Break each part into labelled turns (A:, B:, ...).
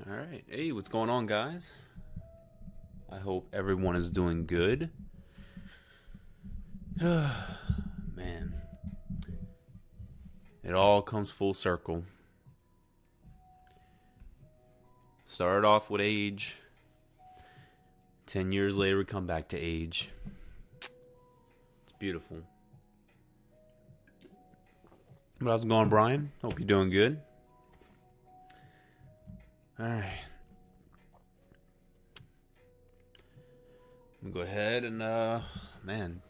A: All right. Hey, what's going on, guys? I hope everyone is doing good. Man. It all comes full circle. Started off with age. 10 years later, we come back to age. It's beautiful. How's it going, Brian? Hope you're doing good. All right. Go ahead and, man,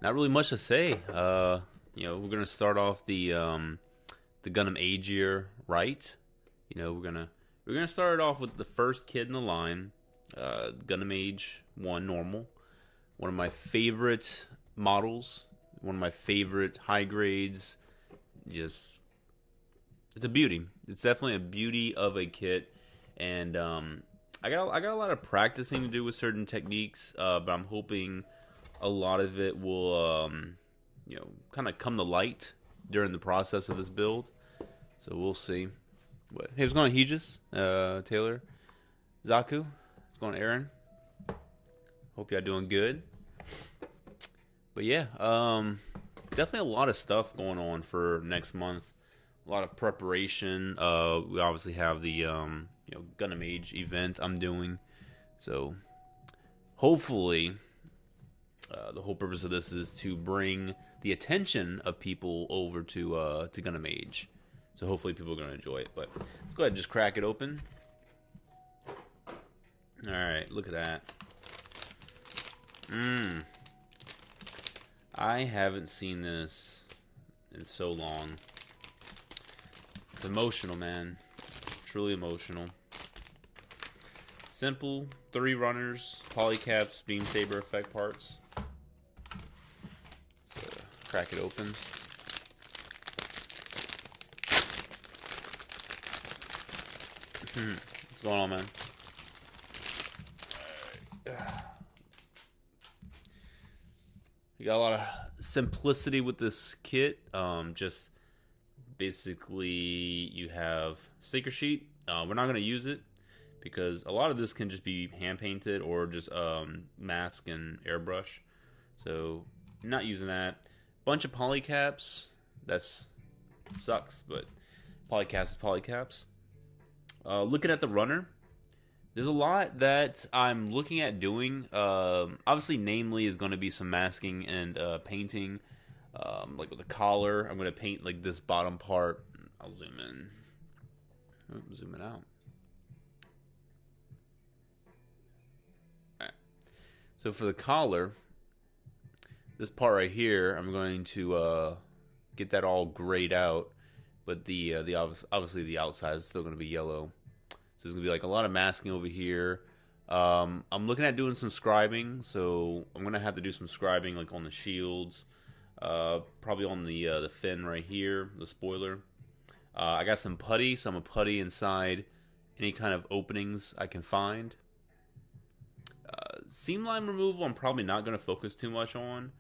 A: not really much to say. We're gonna start off the Gundam Age year right. We're gonna start it off with the first kid in the line, Gundam Age 1 normal. One of my favorite models, one of my favorite high grades. Just, it's a beauty. It's definitely a beauty of a kit, and I got a lot of practicing to do with certain techniques, but I'm hoping a lot of it will, kind of come to light during the process of this build. So we'll see. Hey, what's going on, Hegis? Taylor, Zaku, what's going on, Aaron? Hope y'all doing good. But yeah, definitely a lot of stuff going on for next month. A lot of preparation. We obviously have the Gundam Age event I'm doing. So hopefully, the whole purpose of this is to bring the attention of people over to Gundam Age. So hopefully people are going to enjoy it. But let's go ahead and just crack it open. All right, look at that. I haven't seen this in so long. It's emotional, man. Truly emotional. Simple, 3 runners, polycaps, beam saber effect parts. Let's crack it open. What's going on, man? You got a lot of simplicity with this kit. Just basically, you have sticker sheet. We're not going to use it because a lot of this can just be hand painted or just mask and airbrush. So, not using that. Bunch of polycaps. That's sucks, but polycaps is polycaps. Looking at the runner, there's a lot that I'm looking at doing. Obviously, namely is going to be some masking and painting. Like with the collar, I'm going to paint like this bottom part. I'll zoom in. Zoom it out. Alright. So for the collar, this part right here, I'm going to get that all grayed out. But the obviously the outside is still going to be yellow. So there's going to be like a lot of masking over here. I'm looking at doing some scribing. So I'm going to have to do some scribing like on the shields. Probably on the fin right here, the spoiler. I got some putty, so I'm gonna putty inside any kind of openings I can find. Seam line removal, I'm probably not gonna focus too much on.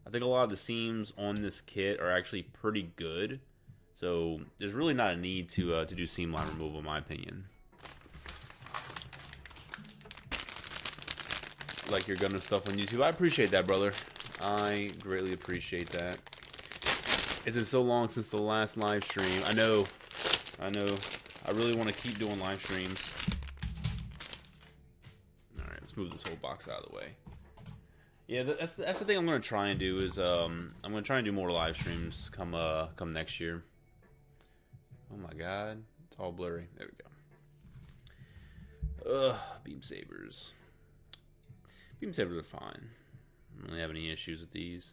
A: I think a lot of the seams on this kit are actually pretty good, so there's really not a need to do seam line removal, in my opinion. Like your Gundam stuff on YouTube, I appreciate that, brother. I greatly appreciate that. It's been so long since the last live stream. I know. I really want to keep doing live streams. Alright, let's move this whole box out of the way. Yeah, that's the thing I'm going to try and do is, I'm going to try and do more live streams come next year. Oh my god. It's all blurry. There we go. Beam sabers. Beam sabers are fine. I don't really have any issues with these.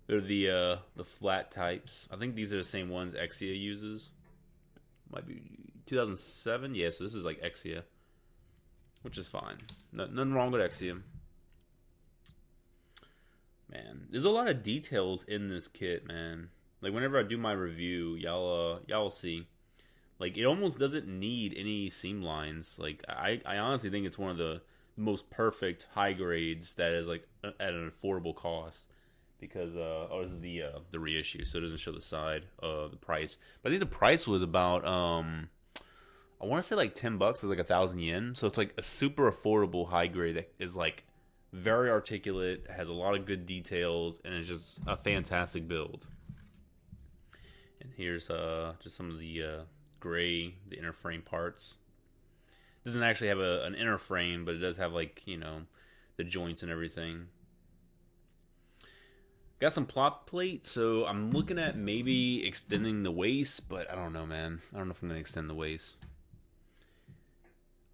A: They're the flat types. I think these are the same ones Exia uses. Might be 2007. Yeah, so this is like Exia, which is fine. Nothing wrong with Exia. Man, there's a lot of details in this kit, man. Like whenever I do my review, y'all will see. Like it almost doesn't need any seam lines. Like I honestly think it's one of the most perfect high grades that is like at an affordable cost. Because this is the reissue, so it doesn't show the side of the price. But I think the price was about I want to say like $10. It's like 1,000 yen. So it's like a super affordable high grade that is like very articulate, has a lot of good details, and it's just a fantastic build. And here's just some of the the inner frame parts. Doesn't actually have an inner frame, but it does have like, you know, the joints and everything. Got some plot plate, so I'm looking at maybe extending the waist, but I don't know, man. I don't know if I'm gonna extend the waist.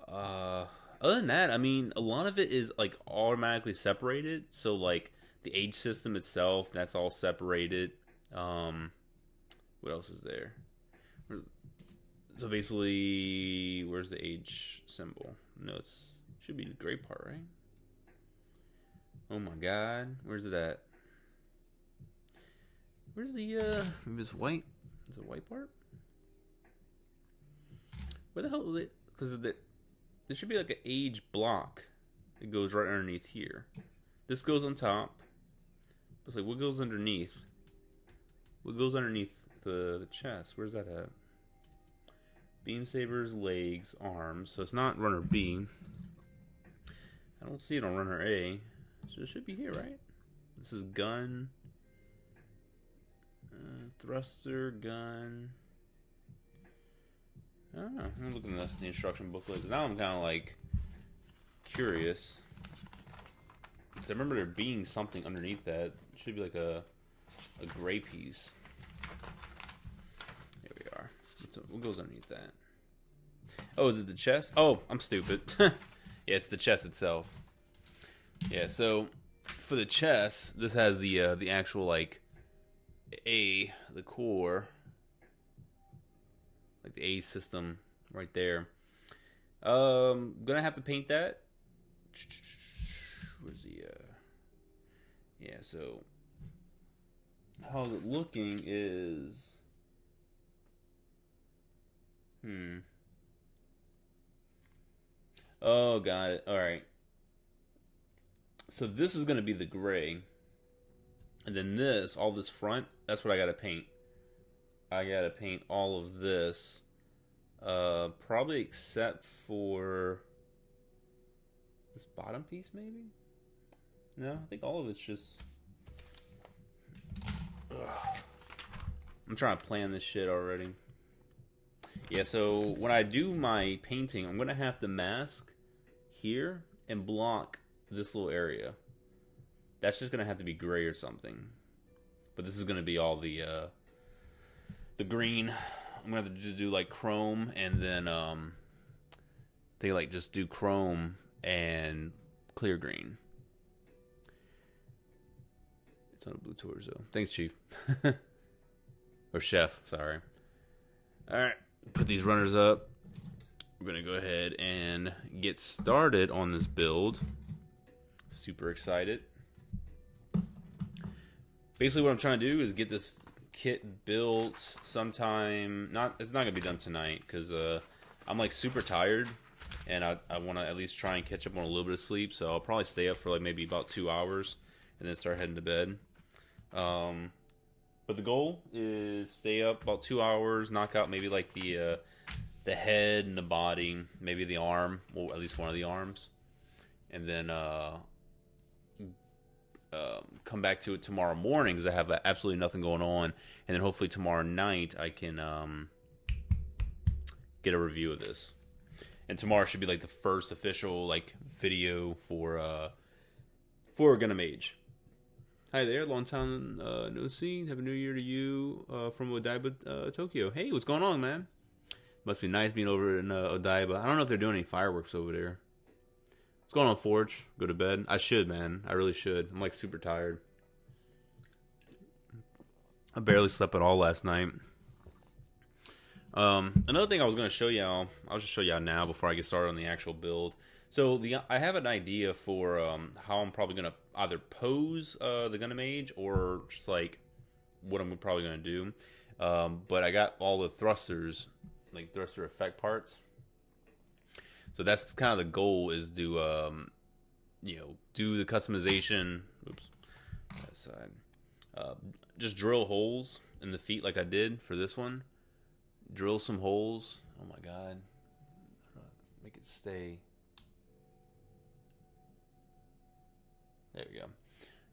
A: Other than that, I mean, a lot of it is like automatically separated. So like the age system itself, that's all separated. What else is there? So basically, where's the age symbol? No, it should be the gray part, right? Oh my god, where's it at? Where's the maybe it's white? Is it white part? Where the hell is it? Because there should be like an age block. It goes right underneath here. This goes on top. It's like, what goes underneath? What goes underneath the chest? Where's that at? Beam sabers, legs, arms. So it's not runner B. I don't see it on runner A. So it should be here, right? This is gun. Thruster, gun. I don't know. I'm looking at the instruction booklet. Now I'm kind of like curious. Because I remember there being something underneath that. It should be like a gray piece. There we are. What goes underneath that? Oh, is it the chest? Oh, I'm stupid. Yeah, it's the chest itself. Yeah, so for the chest, this has the actual like the core, like the A system right there. Gonna have to paint that. Where's the yeah, so how's it looking is oh, got it. Alright. So this is gonna be the gray. And then this, all this front, that's what I gotta paint. I gotta paint all of this. Probably except for this bottom piece, maybe? No, I think all of it's just... Ugh. I'm trying to plan this shit already. Yeah, so when I do my painting, I'm gonna have to mask here and block this little area. That's just gonna have to be gray or something. But this is gonna be all the green. I'm gonna have to do like chrome, and then they like just do chrome and clear green. It's on a blue torso. Thanks, Chief. Or Chef, sorry. Alright, put these runners up. We're gonna go ahead and get started on this build. Super excited. Basically what I'm trying to do is get this kit built sometime. It's not gonna be done tonight because I'm like super tired, and I want to at least try and catch up on a little bit of sleep. So I'll probably stay up for like maybe about 2 hours and then start heading to bed. But the goal is stay up about 2 hours, knock out maybe like the head and the body, maybe the arm, or at least one of the arms, and then come back to it tomorrow morning because I have absolutely nothing going on, and then hopefully tomorrow night I can get a review of this. And tomorrow should be like the first official like video for Gundam Age. Hi there, long time no see. Happy New Year to you from Odaiba, Tokyo. Hey, what's going on, man? Must be nice being over in Odaiba. I don't know if they're doing any fireworks over there. What's going on, Forge? Go to bed? I should, man. I really should. I'm like super tired. I barely slept at all last night. Another thing I was going to show y'all, I'll just show y'all now before I get started on the actual build. So I have an idea for how I'm probably going to either pose the Gundam Age or just like what I'm probably going to do. But I got all the thrusters, like thruster effect parts. So that's kind of the goal, is to do the customization. Oops, that side. Just drill holes in the feet like I did for this one. Drill some holes. Oh my god. make it stay. There we go.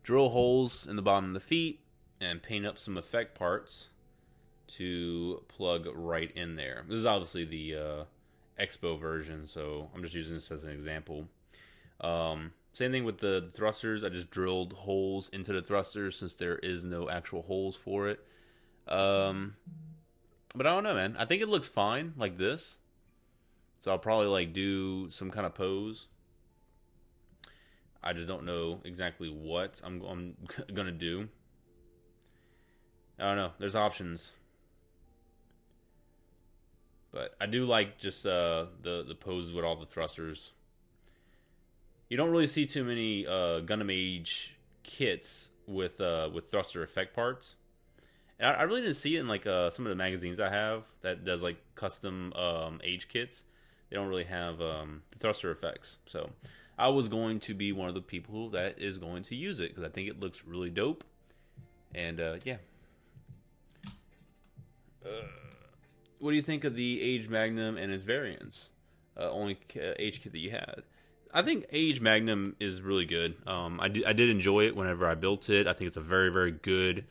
A: Drill holes in the bottom of the feet and paint up some effect parts to plug right in there. This is obviously the Expo version, so I'm just using this as an example. Same thing with the thrusters. I just drilled holes into the thrusters since there is no actual holes for it. But I don't know, man. I think it looks fine like this. So I'll probably like do some kind of pose. I just don't know exactly what I'm gonna do. I don't know. There's options. But I do like just the poses with all the thrusters. You don't really see too many Gundam Age kits with thruster effect parts. And I really didn't see it in like some of the magazines I have that does like custom Age kits. They don't really have the thruster effects. So I was going to be one of the people that is going to use it because I think it looks really dope. And yeah. What do you think of the Age Magnum and its variants? Only Age kit that you had. I think Age Magnum is really good. I did enjoy it whenever I built it. I think it's a very, very good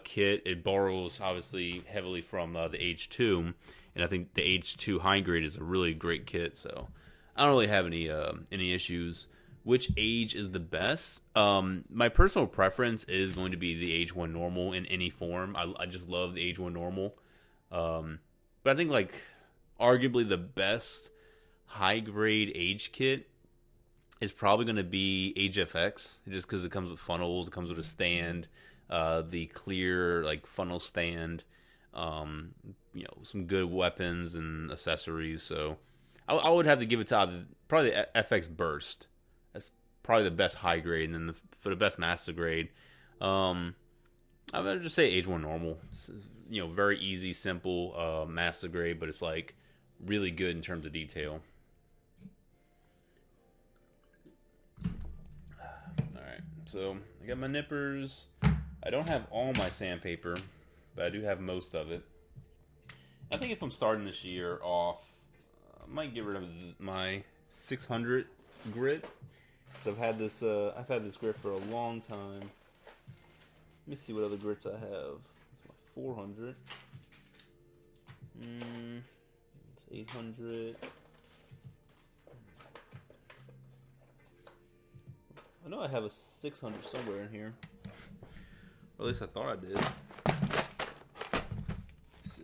A: kit. It borrows, obviously, heavily from the Age 2. And I think the Age 2 high grade is a really great kit. So I don't really have any issues. Which Age is the best? My personal preference is going to be the Age 1 normal in any form. I just love the Age 1 normal. But I think like arguably the best high grade Age kit is probably going to be Age FX, just because it comes with funnels, it comes with a stand, the clear like funnel stand, some good weapons and accessories. So I would have to give it to probably the FX Burst. That's probably the best high grade, and then for the best master grade, I would just say Age 1 normal. It's very easy, simple master grade, but it's like really good in terms of detail. Alright, so I got my nippers. I don't have all my sandpaper, but I do have most of it. I think if I'm starting this year off, I might get rid of my 600 grit. I've had this grit for a long time. Let me see what other grits I have. It's my 400. It's 800. I know I have a 600 somewhere in here. Or at least I thought I did. Let's see.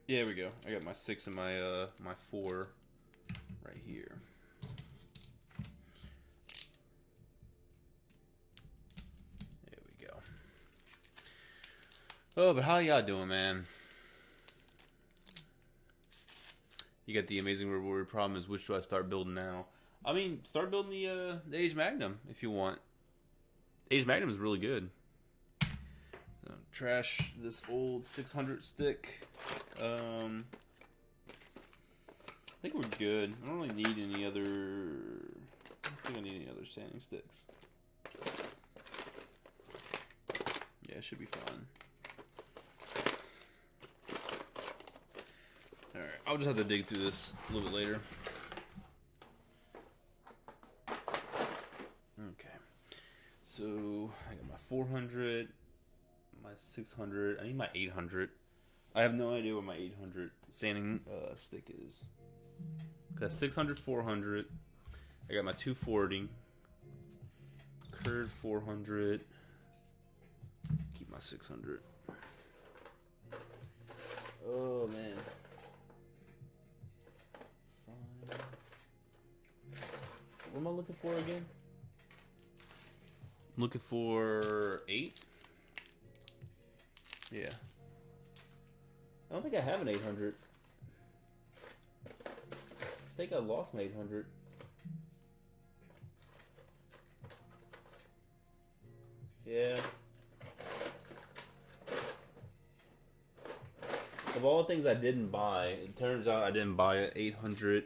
A: Yeah, there we go. I got my 6 and my 4 right here. Oh, but how y'all doing, man? You got the amazing reward. Problem is, which do I start building now? I mean, start building the Age Magnum if you want. Age Magnum is really good. Trash this old 600 stick. I think we're good. I don't really need any other. I don't think I need any other sanding sticks. Yeah, it should be fine. Alright, I'll just have to dig through this a little bit later. Okay. So, I got my 400, my 600, I need my 800. I have no idea what my 800 sanding stick is. Got 600, 400. I got my 240. Curved 400. Keep my 600. Oh, man. What am I looking for again? I'm looking for 8. Yeah. I don't think I have an 800. I think I lost my 800. Yeah. Of all the things I didn't buy, it turns out I didn't buy an 800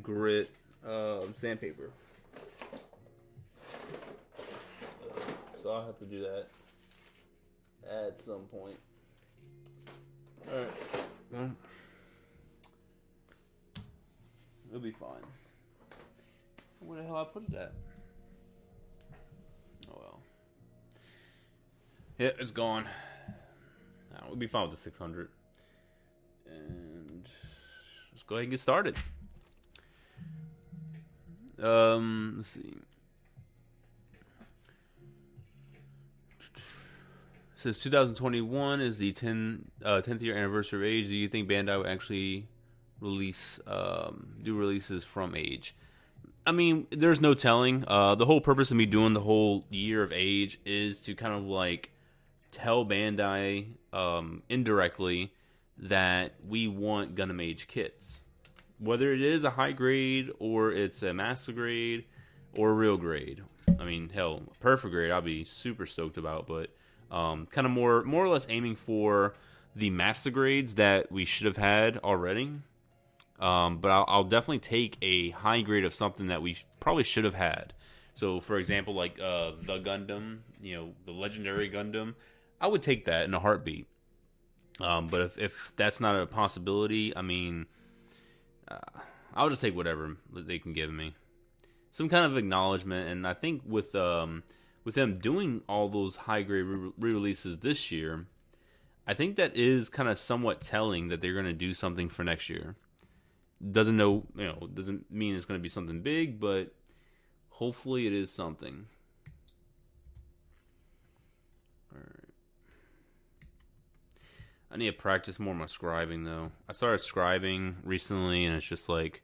A: grit sandpaper. So I'll have to do that at some point. Alright. Well, It'll be fine. Where the hell I put it at? Oh well. Yeah, it's gone. Nah, we'll be fine with the 600. And let's go ahead and get started. Let's see. Since 2021 is the 10th year anniversary of Age, do you think Bandai will actually do releases from Age? I mean, there's no telling. The whole purpose of me doing the whole year of Age is to kind of like tell Bandai indirectly that we want Gundam Age kits. Whether it is a high grade or it's a master grade or a real grade. I mean, hell, perfect grade I'll be super stoked about, but kind of more or less aiming for the master grades that we should have had already. But I'll definitely take a high grade of something that we probably should have had. So, for example, like the Gundam, the legendary Gundam, I would take that in a heartbeat. But if that's not a possibility, I mean, I'll just take whatever they can give me. Some kind of acknowledgement, and I think with them doing all those high grade re-releases this year, I think that is kind of somewhat telling that they're going to do something for next year. Doesn't mean it's going to be something big, but hopefully it is something. All right. I need to practice more of my scribing though. I started scribing recently, and it's just like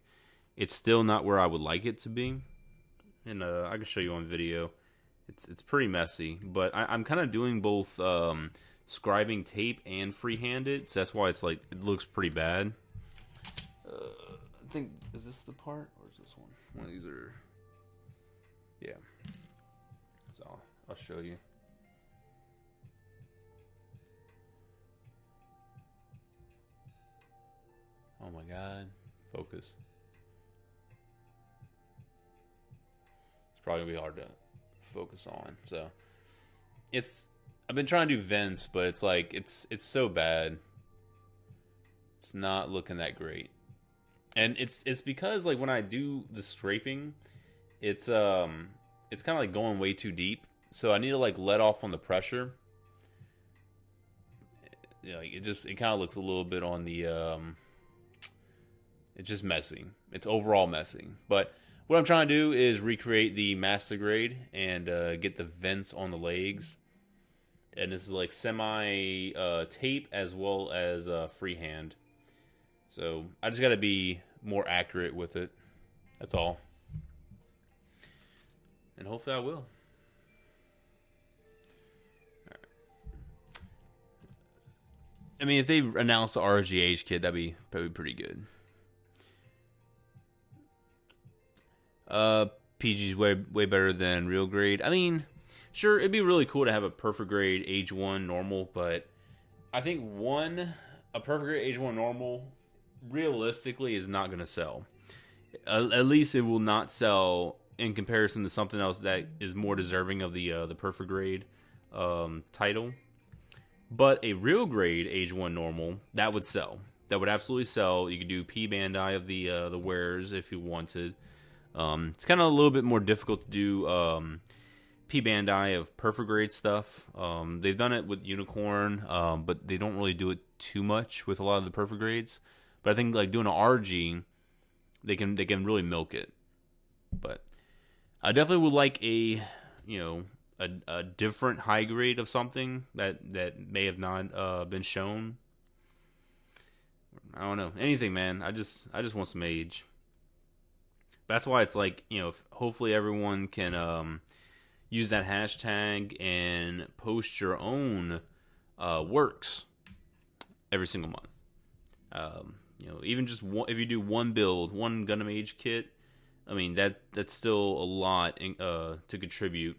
A: it's still not where I would like it to be. And I can show you on video. It's pretty messy, but I'm kind of doing both scribing tape and freehanded, so that's why it's like it looks pretty bad. I think, is this the part, or is this one? One of these are, yeah. So I'll show you. Oh my god, focus. It's probably gonna be hard to focus on. So I've been trying to do vents, but it's like it's so bad. It's not looking that great. And it's because like when I do the scraping, it's kind of like going way too deep. So I need to like let off on the pressure. Like it kind of looks a little bit on the it's just messy. It's overall messy. But what I'm trying to do is recreate the master grade and get the vents on the legs. And this is like semi tape as well as freehand. So I just got to be more accurate with it. That's all. And hopefully I will. All right. I mean, if they announce the RGH kit, that'd be probably pretty good. PG's way better than real grade. I mean, sure, it'd be really cool to have a perfect grade age 1 normal, but I think a perfect grade age 1 normal realistically is not going to sell. At least it will not sell in comparison to something else that is more deserving of the perfect grade title. But a real grade age 1 normal, that would sell. That would absolutely sell. You could do P Bandai of the wares if you wanted. It's kind of a little bit more difficult to do P Bandai of perfect grade stuff. They've done it with Unicorn, but they don't really do it too much with a lot of the perfect grades. But I think like doing an RG, they can really milk it. But I definitely would like a different high grade of something that may have not been shown. I don't know, anything, man. I just want some age. That's why it's like, hopefully everyone can use that hashtag and post your own works every single month. Even just one, if you do one build, one Gundam Age kit, I mean that's still a lot to contribute.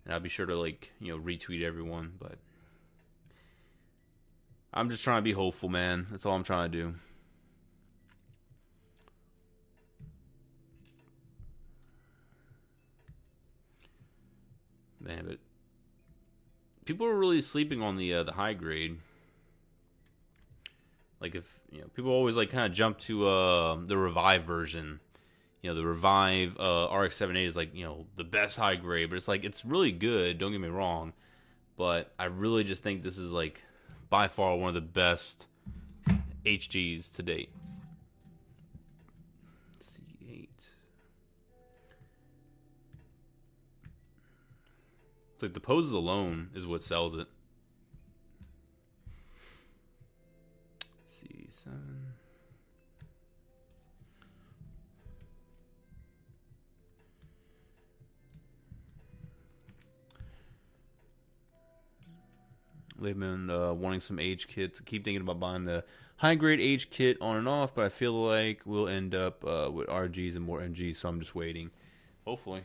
A: And I'll be sure to retweet everyone, but I'm just trying to be hopeful, man. That's all I'm trying to do. Man, but people are really sleeping on the high grade. Like if people always like kind of jump to the Revive version. The Revive RX-78 is like the best high grade, but it's like it's really good. Don't get me wrong, but I really just think this is like by far one of the best HGs to date. C8. It's like the poses alone is what sells it. C7. They've been wanting some age kits. Keep thinking about buying the high grade age kit on and off, but I feel like we'll end up with RGs and more MGs, so I'm just waiting. Hopefully.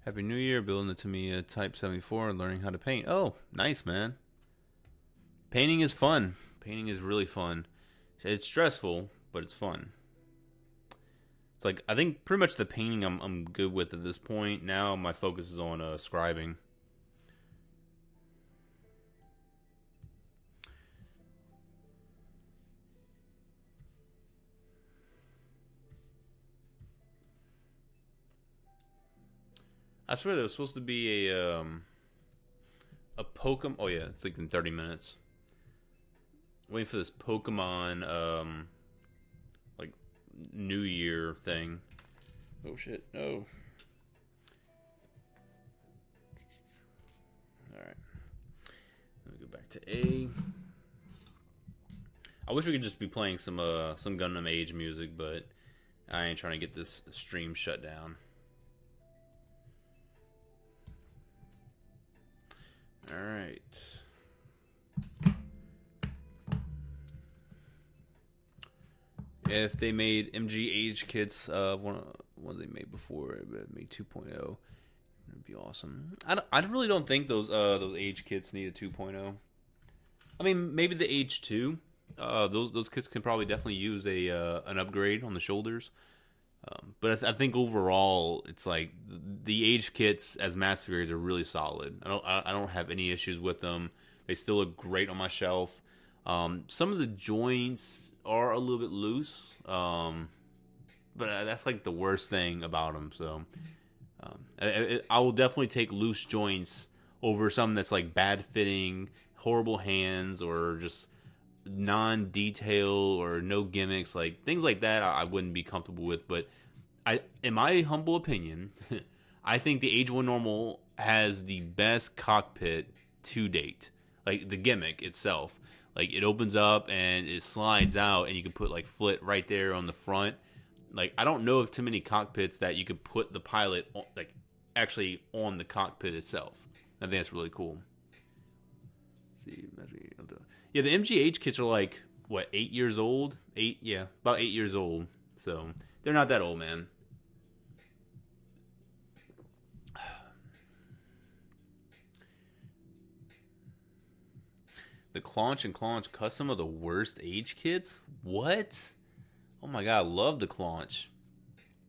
A: Happy New Year, building it to me a Type 74 and learning how to paint. Oh, nice, man. Painting is fun. Painting is really fun. It's stressful, but it's fun. It's like, I think pretty much the painting I'm good with at this point. Now my focus is on scribing. I swear there was supposed to be a Pokemon. Oh yeah, it's like in 30 minutes. Waiting for this Pokemon like New Year thing. Oh shit! No. All right. Let me go back to A. I wish we could just be playing some Gundam Age music, but I ain't trying to get this stream shut down. All right. If they made MGH kits, one they made before, made 2.0, it'd be awesome. I really don't think those age kits need a 2.0. I mean, maybe the age 2. Those kits can probably definitely use an upgrade on the shoulders. But I think overall, it's like the age kits as master grades are really solid. I don't have any issues with them. They still look great on my shelf. Some of the joints are a little bit loose, but that's like the worst thing about them. So I will definitely take loose joints over something that's like bad fitting, horrible hands, or just non-detail or no gimmicks, like things like that. I wouldn't be comfortable with. But in my humble opinion, I think the Age 1 Normal has the best cockpit to date. Like the gimmick itself, like it opens up and it slides out, and you can put like Flit right there on the front. Like I don't know of too many cockpits that you could put the pilot on, like actually on the cockpit itself. I think that's really cool. Yeah, the MGH kits are like what, 8 years old? About 8 years old. So they're not that old, man. The Claunch and Claunch Custom are the worst age kits? What? Oh my god, I love the Claunch.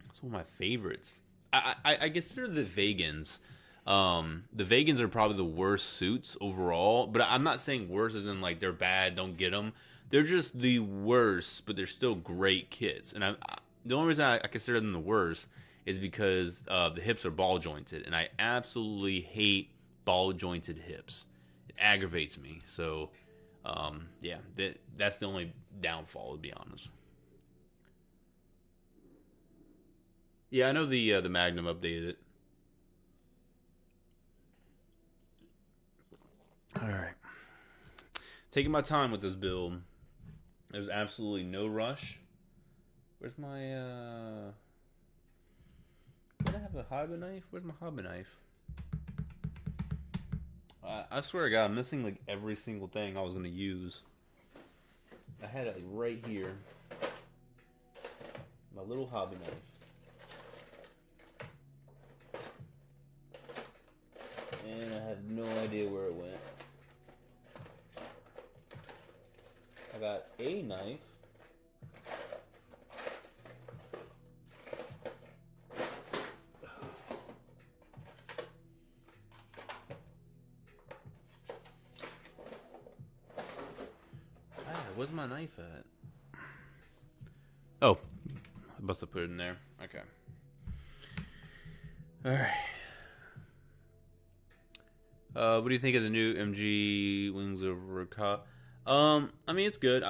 A: It's one of my favorites. I consider the Vagans. The Vagans are probably the worst suits overall, but I'm not saying worse as in like they're bad, don't get them. They're just the worst, but they're still great kits. And the only reason I consider them the worst is because the hips are ball jointed, and I absolutely hate ball jointed hips. It aggravates me. So, yeah, that's the only downfall, to be honest. Yeah, I know the Magnum updated it. All right, taking my time with this build. There's absolutely no rush. Where's my Did I have a hobby knife? Where's my hobby knife? I swear to God, I'm missing like every single thing I was gonna use. I had it like right here. My little hobby knife. And I have no idea where it went. I got a knife. knife at? Oh, I must have put it in there. Okay. All right. What do you think of the new MG Wings Over Ka? I mean, it's good.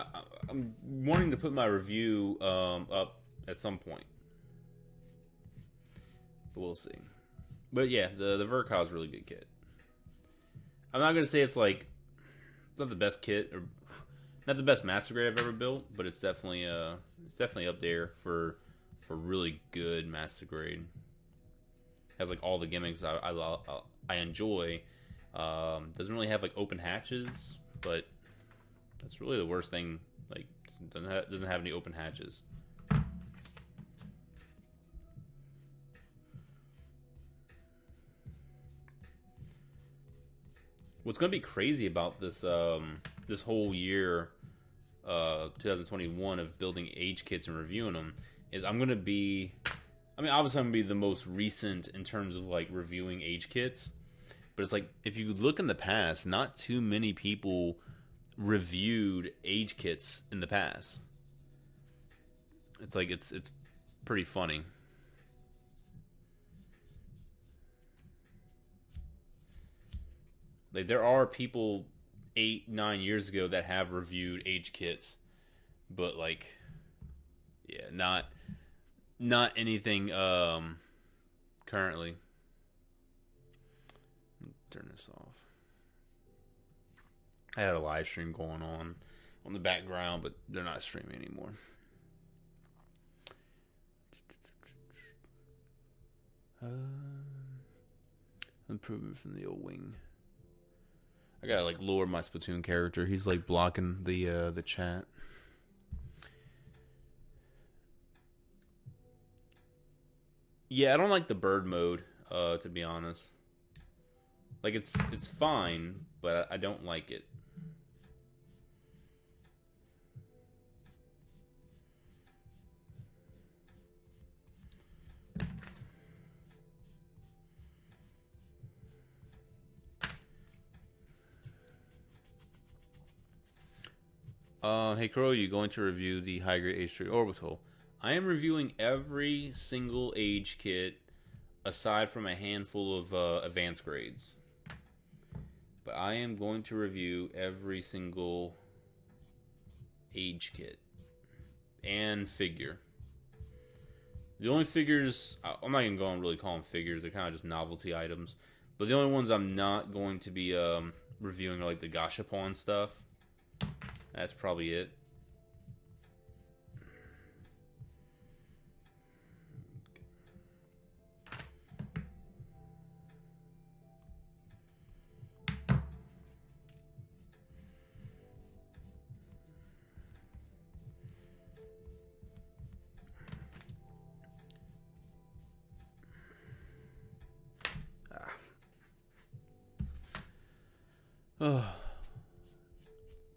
A: I'm wanting to put my review up at some point, but we'll see. But yeah, the Verka is a really good kit. I'm not gonna say it's not the best kit or not the best master grade I've ever built, but it's definitely up there for really good master grade. Has all the gimmicks I enjoy. Doesn't really have open hatches, but that's really the worst thing. Doesn't have any open hatches. What's going to be crazy about this this whole year, 2021, of building age kits and reviewing them is I'm going to be, obviously I'm going to be the most recent in terms of reviewing age kits, but it's if you look in the past, not too many people reviewed age kits in the past. It's pretty funny. There are people 8-9 years ago that have reviewed age kits, but not anything currently. Turn this off. I had a live stream going on the background, but they're not streaming anymore. Improvement from the old wing. I gotta lower my Splatoon character. He's blocking the chat. Yeah, I don't like the bird mode, to be honest. It's fine, but I don't like it. Hey Crow, you going to review the high grade H3 orbital? I am reviewing every single age kit aside from a handful of advanced grades. But I am going to review every single age kit and figure. The only figures, I'm not even going to really call them figures, they're kind of just novelty items. But the only ones I'm not going to be reviewing are the Gashapon stuff. That's probably it.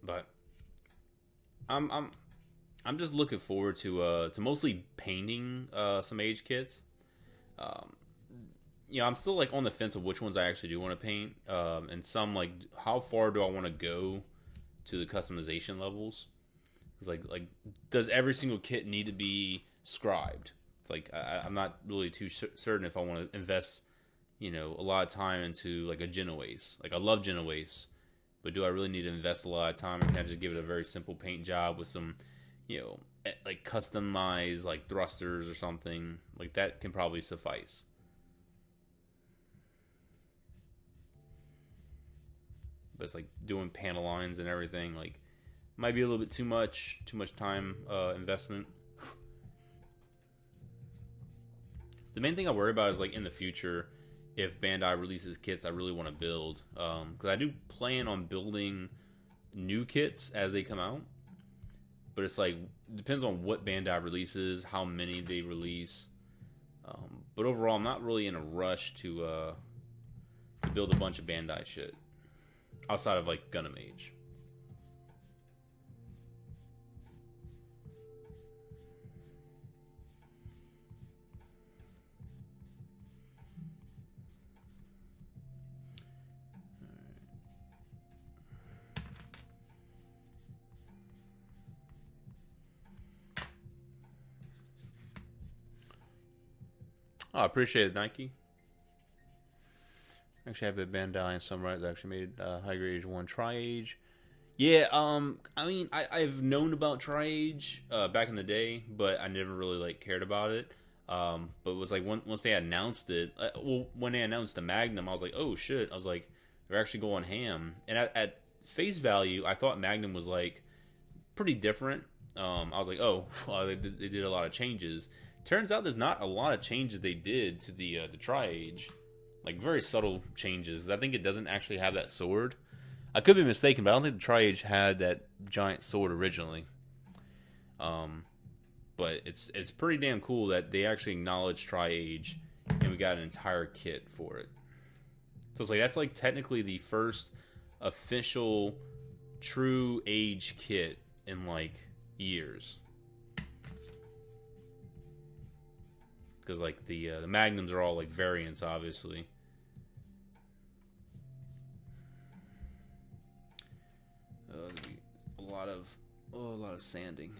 A: But I'm just looking forward to mostly painting some age kits. I'm still on the fence of which ones I actually do want to paint, and some how far do I want to go to the customization levels? It's does every single kit need to be scribed? It's I'm not really too certain if I want to invest a lot of time into a Genoese. I love Genoese, but do I really need to invest a lot of time, and can I just give it a very simple paint job with some customized thrusters or something? That can probably suffice. But it's doing panel lines and everything might be a little bit too much time investment. The main thing I worry about is in the future, if Bandai releases kits I really want to build, because I do plan on building new kits as they come out, but it's depends on what Bandai releases, how many they release. But overall, I'm not really in a rush to build a bunch of Bandai shit outside of Gundam Age. Oh, I appreciate it, Nike. Actually, I have a Bandai and Sunrise actually made High Grade Age 1 Tri-Age. Yeah, I mean, I've known about Tri-Age back in the day, but I never really, like, cared about it. But it was like, once they announced it, well, when they announced the Magnum, I was like, oh, shit. I was like, they're actually going ham. And at face value, I thought Magnum was, like, pretty different. I was like, oh, well, they did a lot of changes. Turns out there's not a lot of changes they did to the Tri-Age. Like, very subtle changes. I think it doesn't actually have that sword. I could be mistaken, but I don't think the Tri-Age had that giant sword originally. But it's pretty damn cool that they actually acknowledged Tri-Age, and we got an entire kit for it. So it's like, that's like technically the first official true Age kit in like years. Because like the Magnums are all like variants, obviously. A lot of sanding.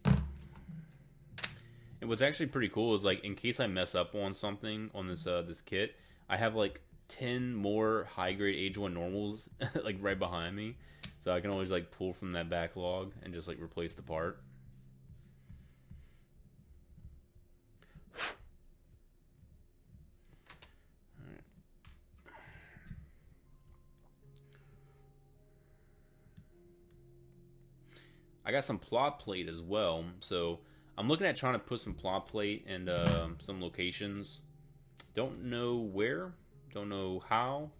A: And what's actually pretty cool is, like, in case I mess up on something on this this kit, I have like 10 more high grade Age 1 normals like right behind me, so I can always like pull from that backlog and just like replace the part. I got some plot plate as well, so I'm looking at trying to put some plot plate in some locations. Don't know where, don't know how,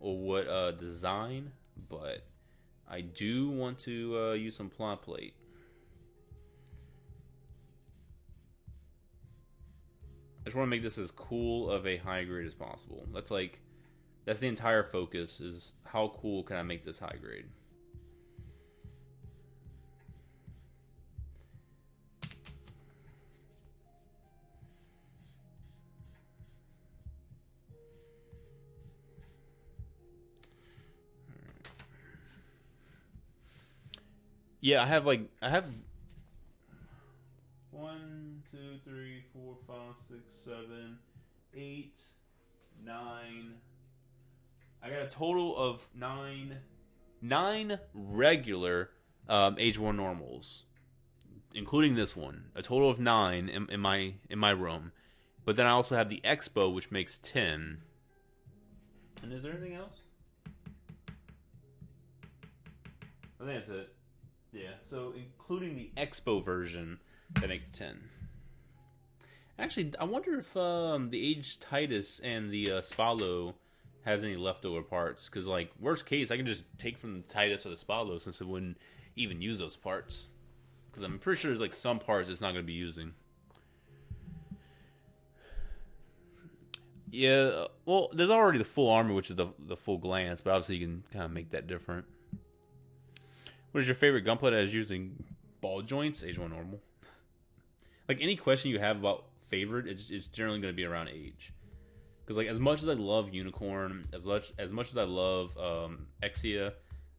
A: or what design, but I do want to use some plot plate. I just want to make this as cool of a high grade as possible. That's the entire focus, is how cool can I make this high grade. Yeah, I have 1, 2, 3, 4, 5, 6, 7, 8, 9. I got a total of nine regular Age 1 normals, including this one. A total of 9 in my room. But then I also have the Expo, which makes 10. And is there anything else? I think that's it. Yeah, so including the Expo version, that makes 10. Actually, I wonder if the Age Titus and the Spallo has any leftover parts. Because, like, worst case, I can just take from the Titus or the Spallo, since it wouldn't even use those parts. Because I'm pretty sure there's, like, some parts it's not going to be using. Yeah, well, there's already the full armor, which is the full glance, but obviously you can kind of make that different. What is your favorite gunpla that is using ball joints? Age 1 normal. Like, any question you have about favorite, it's generally going to be around age. Because, like, as much as I love Unicorn, as much as I love Exia,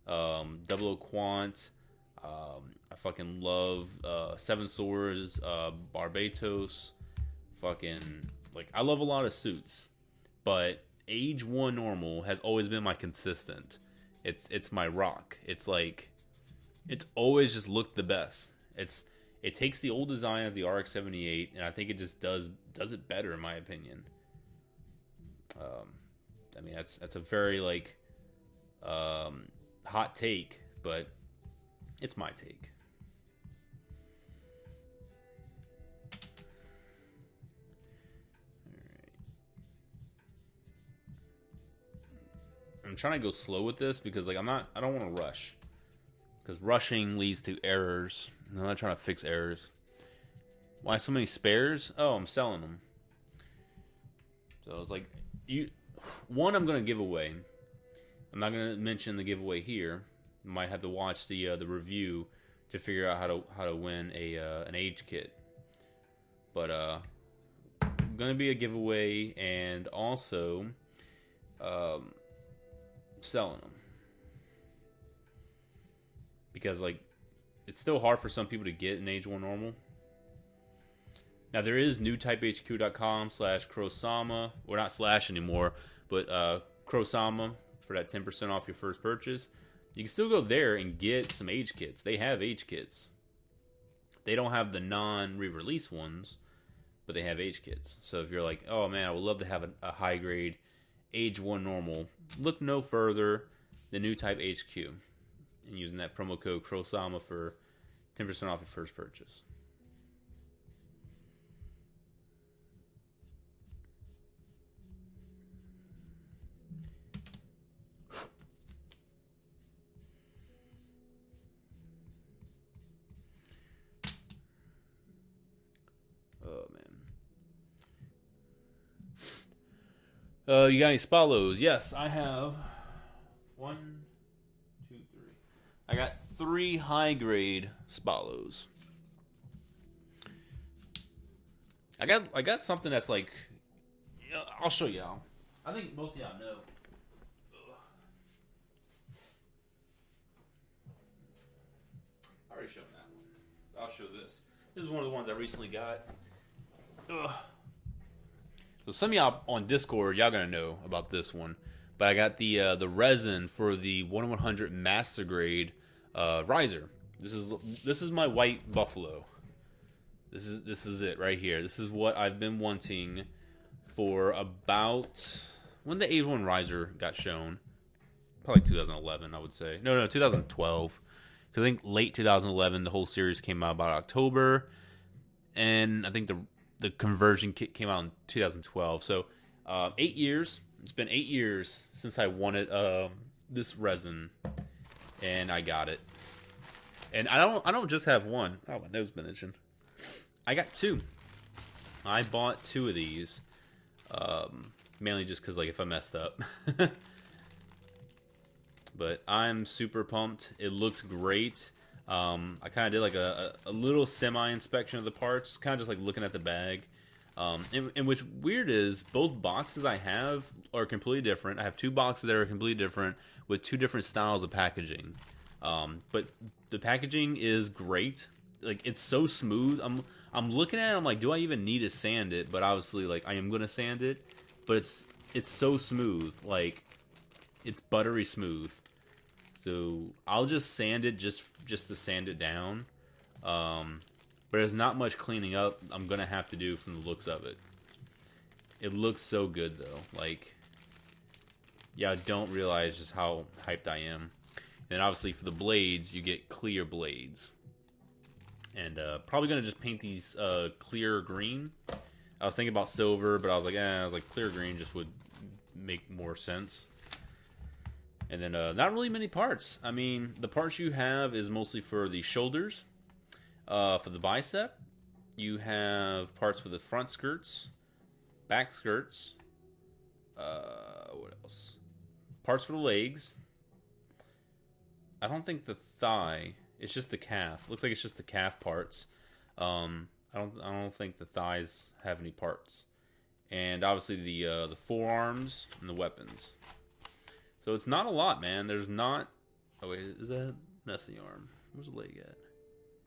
A: Double O Quant, I fucking love Seven Swords, Barbatos, fucking, like, I love a lot of suits. But Age 1 normal has always been my consistent. It's my rock. It's like, it's always just looked the best. It takes the old design of the RX-78, and I think it just does it better, in my opinion. I mean, that's a very, like, hot take, but it's my take. Alright. I'm trying to go slow with this because, like, I don't want to rush. Because rushing leads to errors. And I'm not trying to fix errors. Why so many spares? Oh, I'm selling them. So it's like, one I'm going to give away. I'm not going to mention the giveaway here. You might have to watch the review to figure out how to win an age kit. But going to be a giveaway, and also selling them. Because, like, it's still hard for some people to get an Age 1 normal. Now, there is newtypehq.com/Crowsama. We're not slash anymore, but Crowsama for that 10% off your first purchase. You can still go there and get some age kits. They have age kits. They don't have the non-re-release ones, but they have age kits. So if you're like, oh man, I would love to have a high grade age 1 normal, look no further than New Type HQ. And using that promo code Crowsama for 10% off your first purchase. Oh, man. You got any Spalos? Yes, I have 1, 2, 3. I got 3 high-grade Spalos. I got something that's like... I'll show y'all. I think most of y'all know. I already showed that one. I'll show this. This is one of the ones I recently got. Ugh. So some of y'all on Discord, y'all gonna know about this one. But I got the resin for the 1/100 master grade riser. This is my white buffalo. This is it right here. This is what I've been wanting for about when the 8/1 riser got shown. Probably 2011, I would say. No, 2012. Because I think late 2011, the whole series came out about October, and I think the conversion kit came out in 2012. So 8 years. It's been 8 years since I wanted this resin, and I got it. And I don't just have one. Oh, my nose been itching. I got 2. I bought 2 of these, mainly just because like if I messed up. But I'm super pumped. It looks great. I kind of did like a little semi-inspection of the parts, kind of just like looking at the bag. And which weird is, both boxes I have are completely different. I have 2 boxes that are completely different with 2 different styles of packaging. But the packaging is great. Like, it's so smooth. I'm looking at it, I'm like, do I even need to sand it? But obviously, like, I am going to sand it. But it's so smooth. Like, it's buttery smooth. So I'll just sand it just to sand it down. But there's not much cleaning up I'm going to have to do from the looks of it. It looks so good, though. Like, yeah, I don't realize just how hyped I am. And obviously for the blades, you get clear blades. And probably going to just paint these clear green. I was thinking about silver, but I was like, clear green just would make more sense. And then not really many parts. I mean, the parts you have is mostly for the shoulders. For the bicep, you have parts for the front skirts, back skirts. What else? Parts for the legs. I don't think the thigh. It's just the calf. Looks like it's just the calf parts. I don't think the thighs have any parts. And obviously the forearms and the weapons. So it's not a lot, man. There's not... Oh, wait. Is that messy arm? Where's the leg at?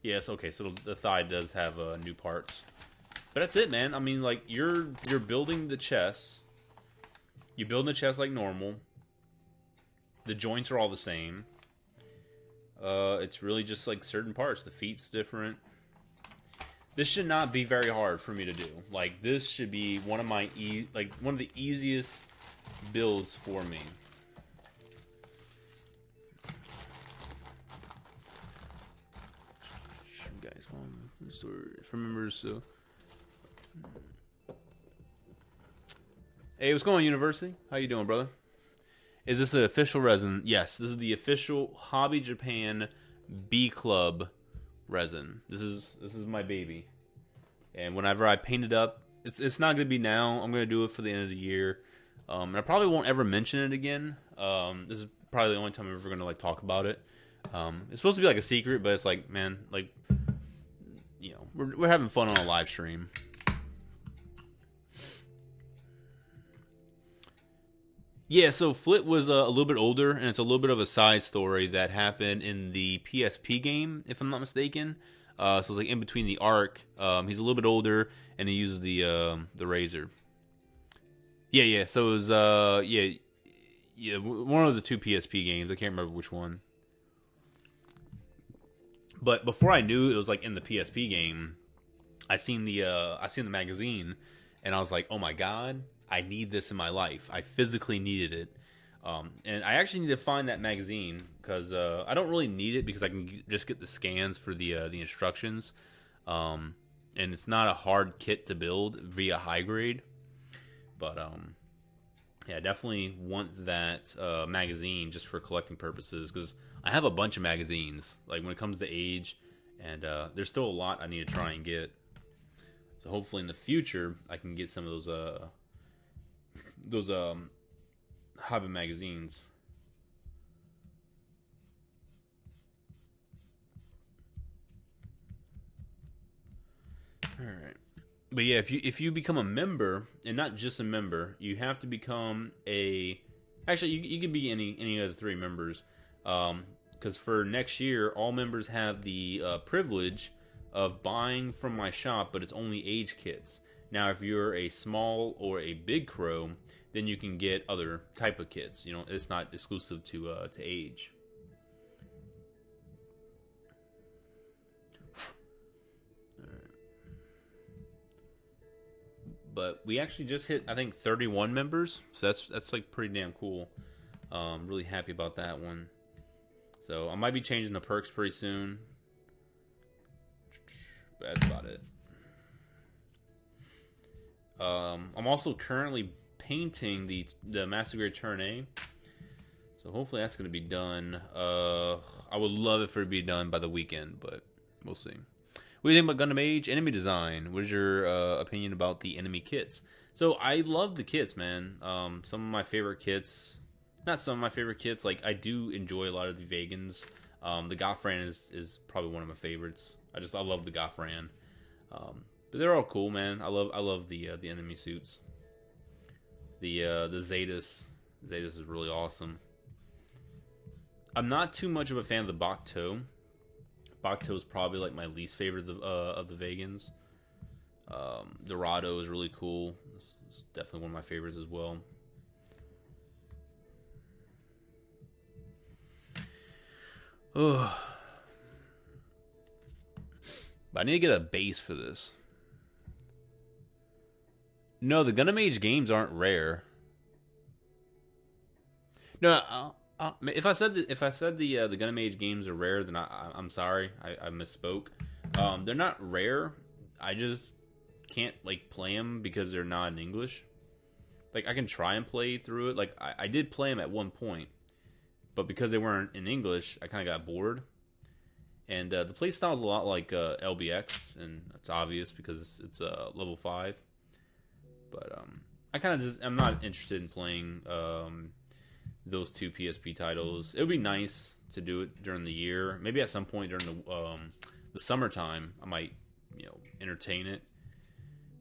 A: Yes, okay. So the thigh does have new parts. But that's it, man. I mean, like, you're building the chest. You're building the chest like normal. The joints are all the same. It's really just, like, certain parts. The feet's different. This should not be very hard for me to do. Like, this should be one of my... one of the easiest builds for me. Guys, if I remember, so. Hey, what's going on, University? How you doing, brother? Is this an official resin? Yes, this is the official Hobby Japan B Club resin. This is my baby. And whenever I paint it up, it's not gonna be now. I'm gonna do it for the end of the year. And I probably won't ever mention it again. This is probably the only time I'm ever gonna like talk about it. It's supposed to be like a secret, but it's like, man, like, you know, we're having fun on a live stream. Yeah, so Flit was a little bit older, and it's a little bit of a side story that happened in the PSP game, if I'm not mistaken. So it's like in between the arc. He's a little bit older, and he uses the razor. Yeah. So it was one of the two PSP games. I can't remember which one. But before I knew it was like in the PSP game, I seen the magazine, and I was like, oh my god, I need this in my life. I physically needed it. And I actually need to find that magazine because I don't really need it because I can just get the scans for the instructions, and it's not a hard kit to build via high grade. But yeah, I definitely want that magazine just for collecting purposes because I have a bunch of magazines. Like when it comes to Age, and there's still a lot I need to try and get. So hopefully in the future I can get some of those Hobby magazines. All right, but yeah, if you become a member, and not just a member, you have to become a. Actually, you could be any of the three members, because for next year, all members have the privilege of buying from my shop, but it's only Age kits. Now, if you're a small or a big crow, then you can get other type of kits. You know, it's not exclusive to Age. But we actually just hit, I think, 31 members, so that's like pretty damn cool. Really happy about that one. So I might be changing the perks pretty soon, but that's about it. I'm also currently painting the Master Grade Turn A, so hopefully that's going to be done. I would love it for it to be done by the weekend, but we'll see. What do you think about Gundam Age enemy design? What is your opinion about the enemy kits? So I love the kits, man. Some of my favorite kits, not some of my favorite kits. Like I do enjoy a lot of the Vagans. The Gothran is probably one of my favorites. I love the Gothran. But they're all cool, man. I love the enemy suits. The Zetas is really awesome. I'm not too much of a fan of the Bakuto. Bakuto is probably like my least favorite of the Vagans. Dorado is really cool. It's definitely one of my favorites as well. Ugh. But I need to get a base for this. No, the Gundam Age games aren't rare. No, if I said the Gundam Age games are rare, then I'm sorry, I misspoke. They're not rare. I just can't like play them because they're not in English. Like I can try and play through it. Like I did play them at one point, but because they weren't in English, I kind of got bored. And the play style is a lot like LBX, and that's obvious because it's level 5. But I'm not interested in playing those two PSP titles. It would be nice to do it during the year. Maybe at some point during the summertime, I might entertain it.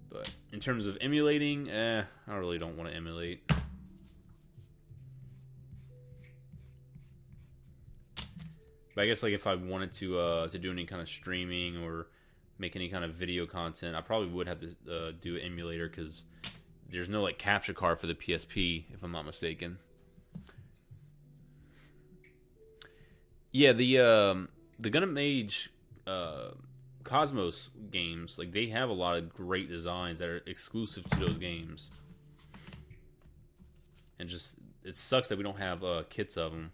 A: But in terms of emulating, I really don't want to emulate. But I guess like if I wanted to do any kind of streaming or make any kind of video content, I probably would have to do an emulator because there's no like capture card for the PSP, if I'm not mistaken. Yeah, the Gundam Age Cosmos games, like they have a lot of great designs that are exclusive to those games, and just it sucks that we don't have kits of them.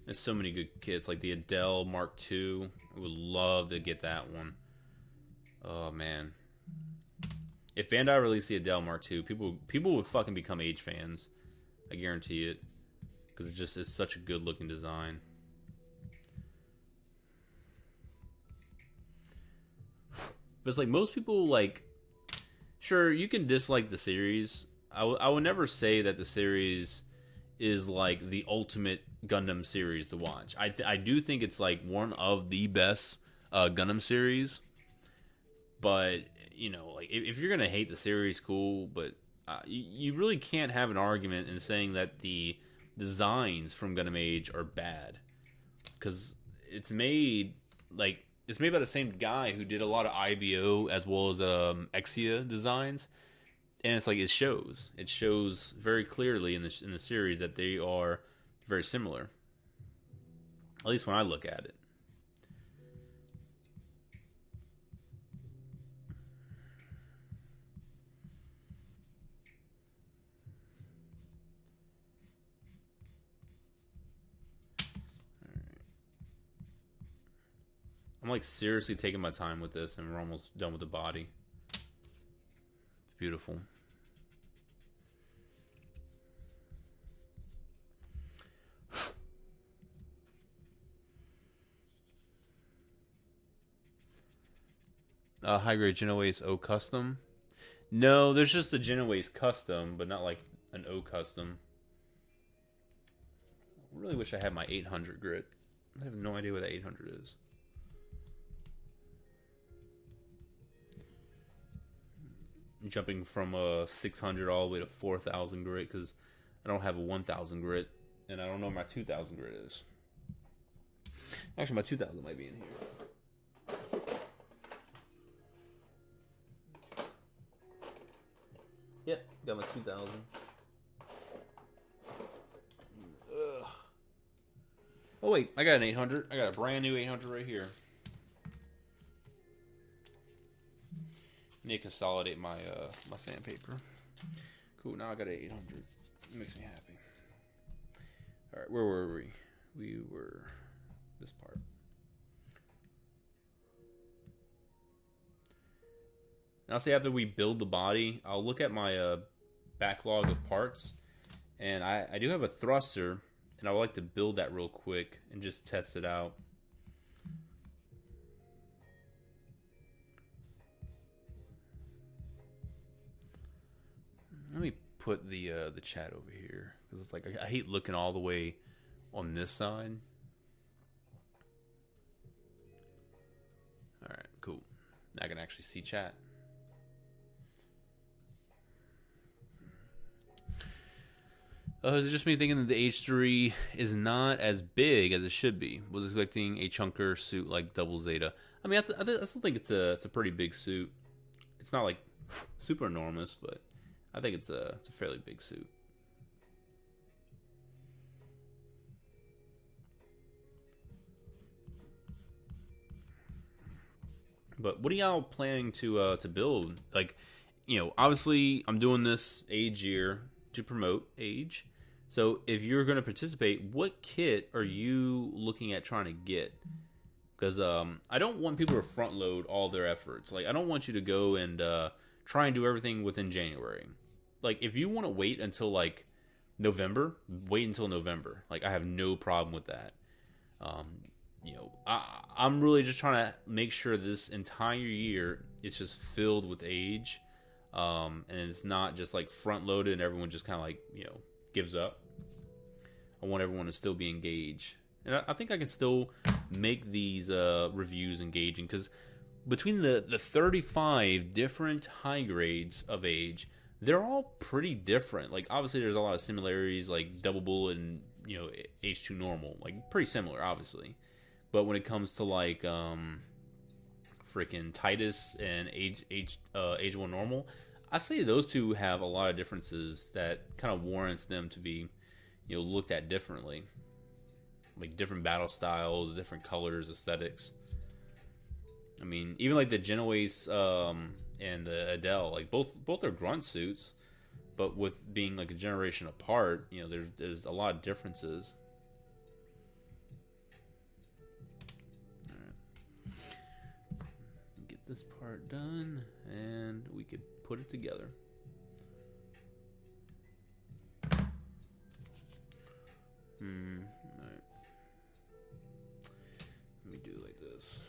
A: There's so many good kits, like the Adele Mark II. I would love to get that one. Oh man, if Bandai released the Adele Mark II, people would fucking become Age fans. I guarantee it, because it just is such a good looking design. But it's like most people like. Sure, you can dislike the series. I would never say that the series is like the ultimate Gundam series to watch. I do think it's like one of the best Gundam series, but like if you're gonna hate the series, cool, but you really can't have an argument in saying that the designs from Gundam Age are bad, because it's made by the same guy who did a lot of IBO as well as Exia designs, and it's like it shows very clearly in the series that they are very similar, at least when I look at it. I'm like seriously taking my time with this, and we're almost done with the body. It's beautiful. High grade Genoese O custom. No, there's just a Genoese custom, but not like an O custom. I really wish I had my 800 grit. I have no idea what that 800 is. Jumping from a 600 all the way to 4,000 grit because I don't have a 1,000 grit, and I don't know where my 2,000 grit is. Actually, my 2,000 might be in here. Yep, got my 2,000. Oh wait, I got an 800. I got a brand new 800 right here. Need to consolidate my my sandpaper. Cool, now I got an 800. It makes me happy. Alright, where were we? We were this part. Now see, after we build the body, I'll look at my backlog of parts. And I do have a thruster, and I would like to build that real quick and just test it out. Let me put the chat over here, because it's like I hate looking all the way on this side. All right, cool. Now I can actually see chat. Is it just me thinking that the H3 is not as big as it should be? Was expecting a chunker suit like Double Zeta. I mean, I still think it's a pretty big suit. It's not like super enormous, but I think it's a fairly big suit. But what are y'all planning to build? Like, obviously I'm doing this Age year to promote Age. So if you're going to participate, what kit are you looking at trying to get? Because I don't want people to front load all their efforts. Like, I don't want you to go and try and do everything within January. Like, if you want to wait until like November, wait until November. Like, I have no problem with that. I'm really just trying to make sure this entire year is just filled with Age, and it's not just like front loaded and everyone just kind of like gives up. I want everyone to still be engaged, and I think I can still make these reviews engaging, because between the 35 different high grades of Age, they're all pretty different. Like, obviously there's a lot of similarities, like Double Bullet and H2 normal, like pretty similar obviously, but when it comes to like freaking Titus and Age 1 normal, I say those two have a lot of differences that kind of warrants them to be looked at differently, like different battle styles, different colors, aesthetics. I mean, even like the Genoese and Adele, like both are grunt suits, but with being like a generation apart, there's a lot of differences. All right. Get this part done, and we could put it together. All right. Let me do it like this.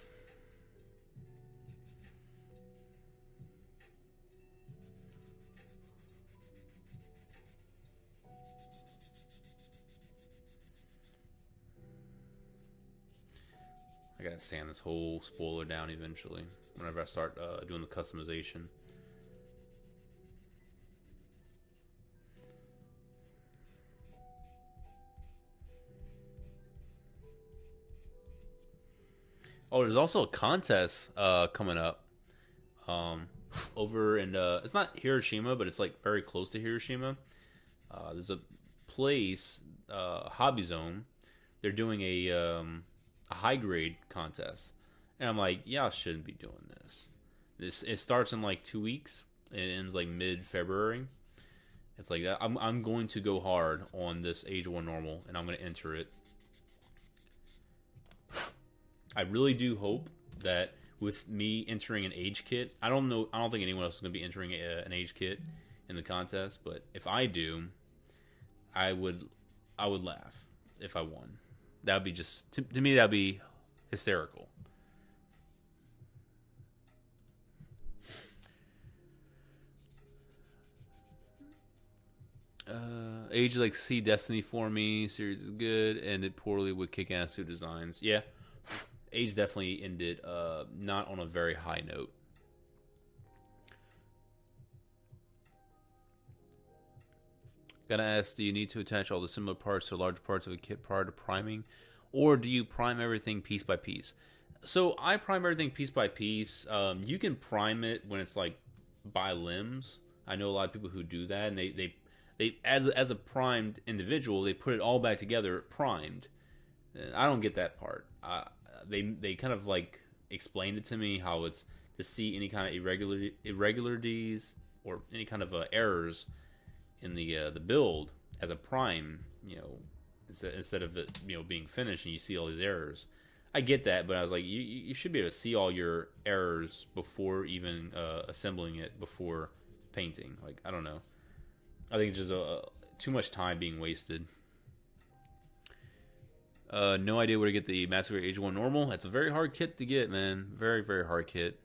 A: I gotta sand this whole spoiler down eventually. whenever I start doing the customization. Oh, there's also a contest coming up over in it's not Hiroshima, but it's like very close to Hiroshima. There's a place, Hobby Zone. They're doing a high grade contest, and I'm like, y'all shouldn't be doing this. It starts in like 2 weeks and it ends like mid-February. It's like that. I'm going to go hard on this Age 1 normal, and I'm going to enter it. I really do hope that with me entering an age kit, I don't think anyone else is going to be entering an age kit in the contest, but if I do, I would laugh if I won. That would be just to me, that'd be hysterical. Age like see Destiny for me. Series is good. Ended poorly with kick-ass suit designs. Yeah. Age definitely ended not on a very high note. Gotta ask, do you need to attach all the similar parts to large parts of a kit prior to priming? Or do you prime everything piece by piece? So I prime everything piece by piece. You can prime it when it's like by limbs. I know a lot of people who do that, and they as a primed individual, they put it all back together primed. I don't get that part. They kind of like explained it to me how it's to see any kind of irregularities or any kind of errors in the build as a prime, instead of it being finished and you see all these errors. I get that, but I was like, you should be able to see all your errors before even assembling it, before painting. Like, I don't know. I think it's just too much time being wasted. No idea where to get the Massacre Age 1 normal. That's a very hard kit to get, man. Very, very hard kit.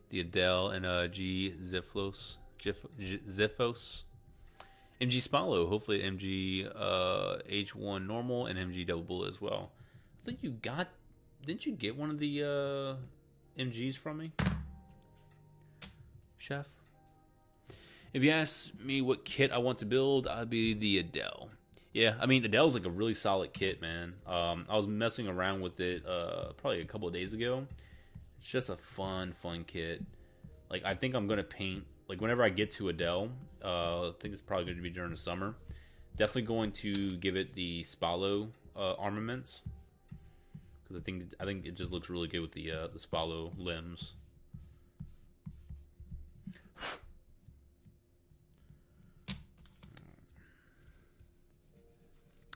A: The Adele and G Zephos. MG Spallo. Hopefully MG H1 normal and MG double bullet as well. I think didn't you get one of the MGs from me, Chef? If you ask me what kit I want to build, I'd be the Adele. Yeah, I mean, Adele's like a really solid kit, man. I was messing around with it probably a couple of days ago. It's just a fun kit. Like, I think I'm going to paint, like, whenever I get to Adele, I think it's probably going to be during the summer. Definitely going to give it the Spallo armaments. Because I think it just looks really good with the Spallo limbs.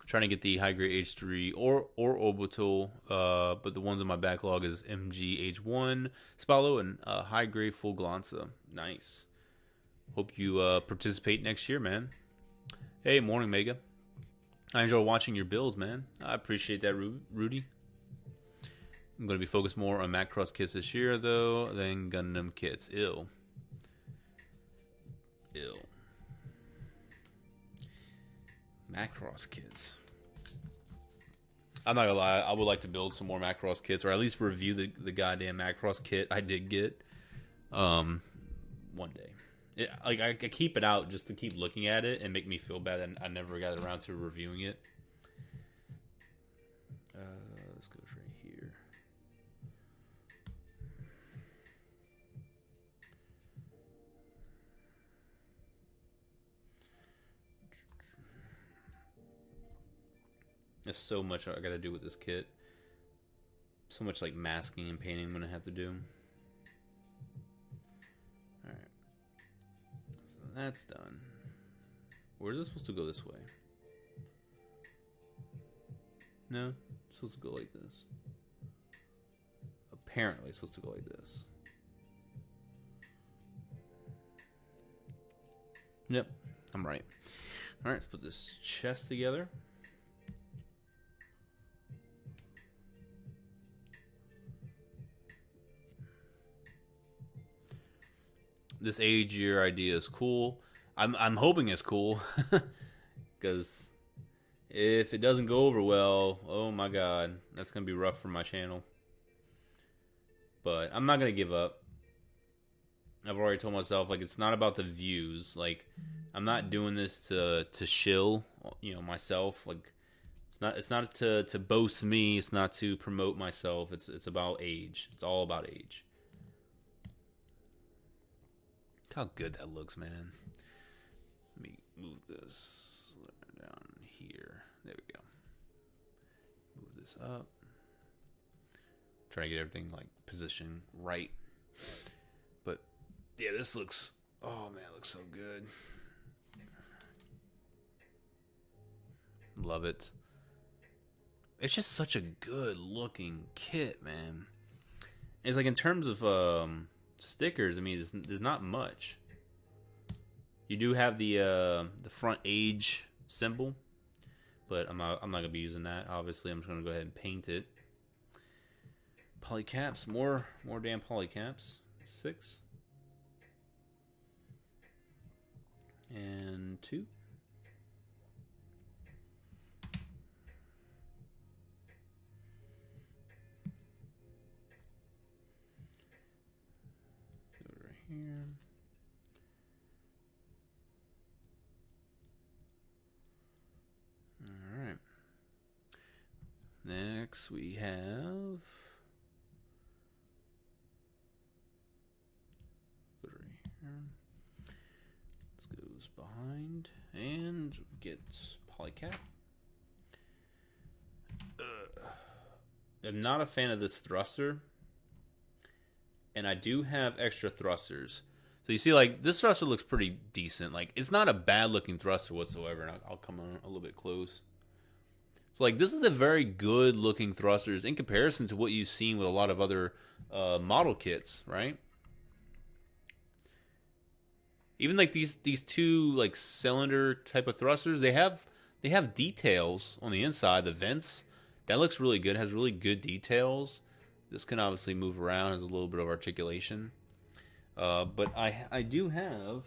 A: Trying to get the high grade H3 or orbital, but the ones in my backlog is MG H1 Spallo and high grade full Glanza. Nice. Hope you participate next year, man. Hey, morning Mega. I enjoy watching your builds, man. I appreciate that, Rudy. I'm going to be focused more on Macross kits this year, though, than Gundam kits. Ill. Macross kits. I'm not gonna lie, I would like to build some more Macross kits, or at least review the goddamn Macross kit I did get one day. I keep it out just to keep looking at it and make me feel bad that I never got around to reviewing it. Let's go right here. There's so much I gotta do with this kit. So much like masking and painting I'm gonna have to do. Alright. So that's done. Where is this supposed to go this way? No? It's supposed to go like this. Apparently it's supposed to go like this. Yep, I'm right. Alright, let's put this chest together. This age year idea is cool. I'm hoping it's cool, because if it doesn't go over well, oh my god, that's gonna be rough for my channel. But I'm not gonna give up. I've already told myself, like, it's not about the views. Like, I'm not doing this to shill, myself. Like, it's not to boast me. It's not to promote myself. It's about age. It's all about age. Look how good that looks, man. Let me move this down here. There we go. Move this up. Try to get everything like positioned right. But yeah, this looks, oh man, it looks so good. Love it. It's just such a good looking kit, man. It's like in terms of stickers, I mean, there's not much. You do have the front age symbol, but I'm not gonna be using that. Obviously, I'm just gonna go ahead and paint it. Polycaps, more damn polycaps. 6 and 2. Over here. All right. Next we have. This goes behind and gets polycap. I'm not a fan of this thruster, and I do have extra thrusters. So you see, like, this thruster looks pretty decent. Like, it's not a bad looking thruster whatsoever, and I'll come on a little bit close. So, like, this is a very good looking thrusters in comparison to what you've seen with a lot of other model kits, right? Even like these two like cylinder type of thrusters, they have details on the inside. The vents, that looks really good. Has really good details. This can obviously move around. Has a little bit of articulation. But I do have.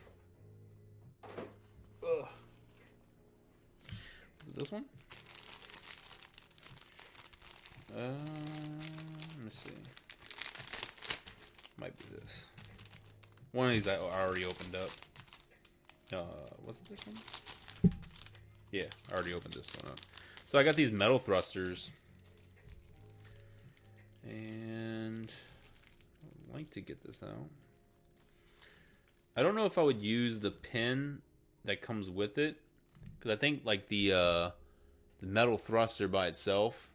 A: Is it this one? Let me see. Might be this. One of these I already opened up. Was it this one? Yeah, I already opened this one up. So I got these metal thrusters. And I'd like to get this out. I don't know if I would use the pin that comes with it. Because I think like the metal thruster by itself.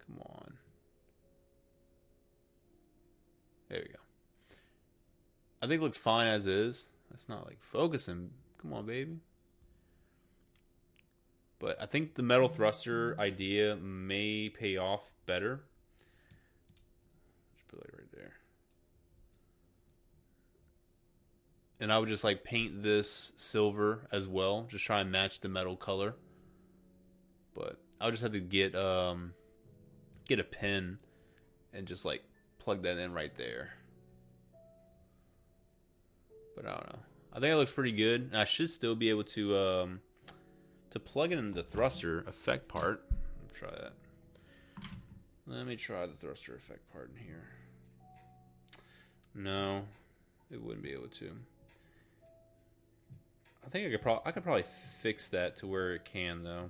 A: Come on. There we go. I think it looks fine as is. It's not like focusing. Come on, baby. But I think the metal thruster idea may pay off better. Just put it right there. And I would just like paint this silver as well. Just try and match the metal color. But I'll just have to get a pin and just like plug that in right there. But I don't know. I think it looks pretty good. And I should still be able to plug it in the thruster effect part. Let's try that. Let me try the thruster effect part in here. No, it wouldn't be able to. I think I could probably fix that to where it can though.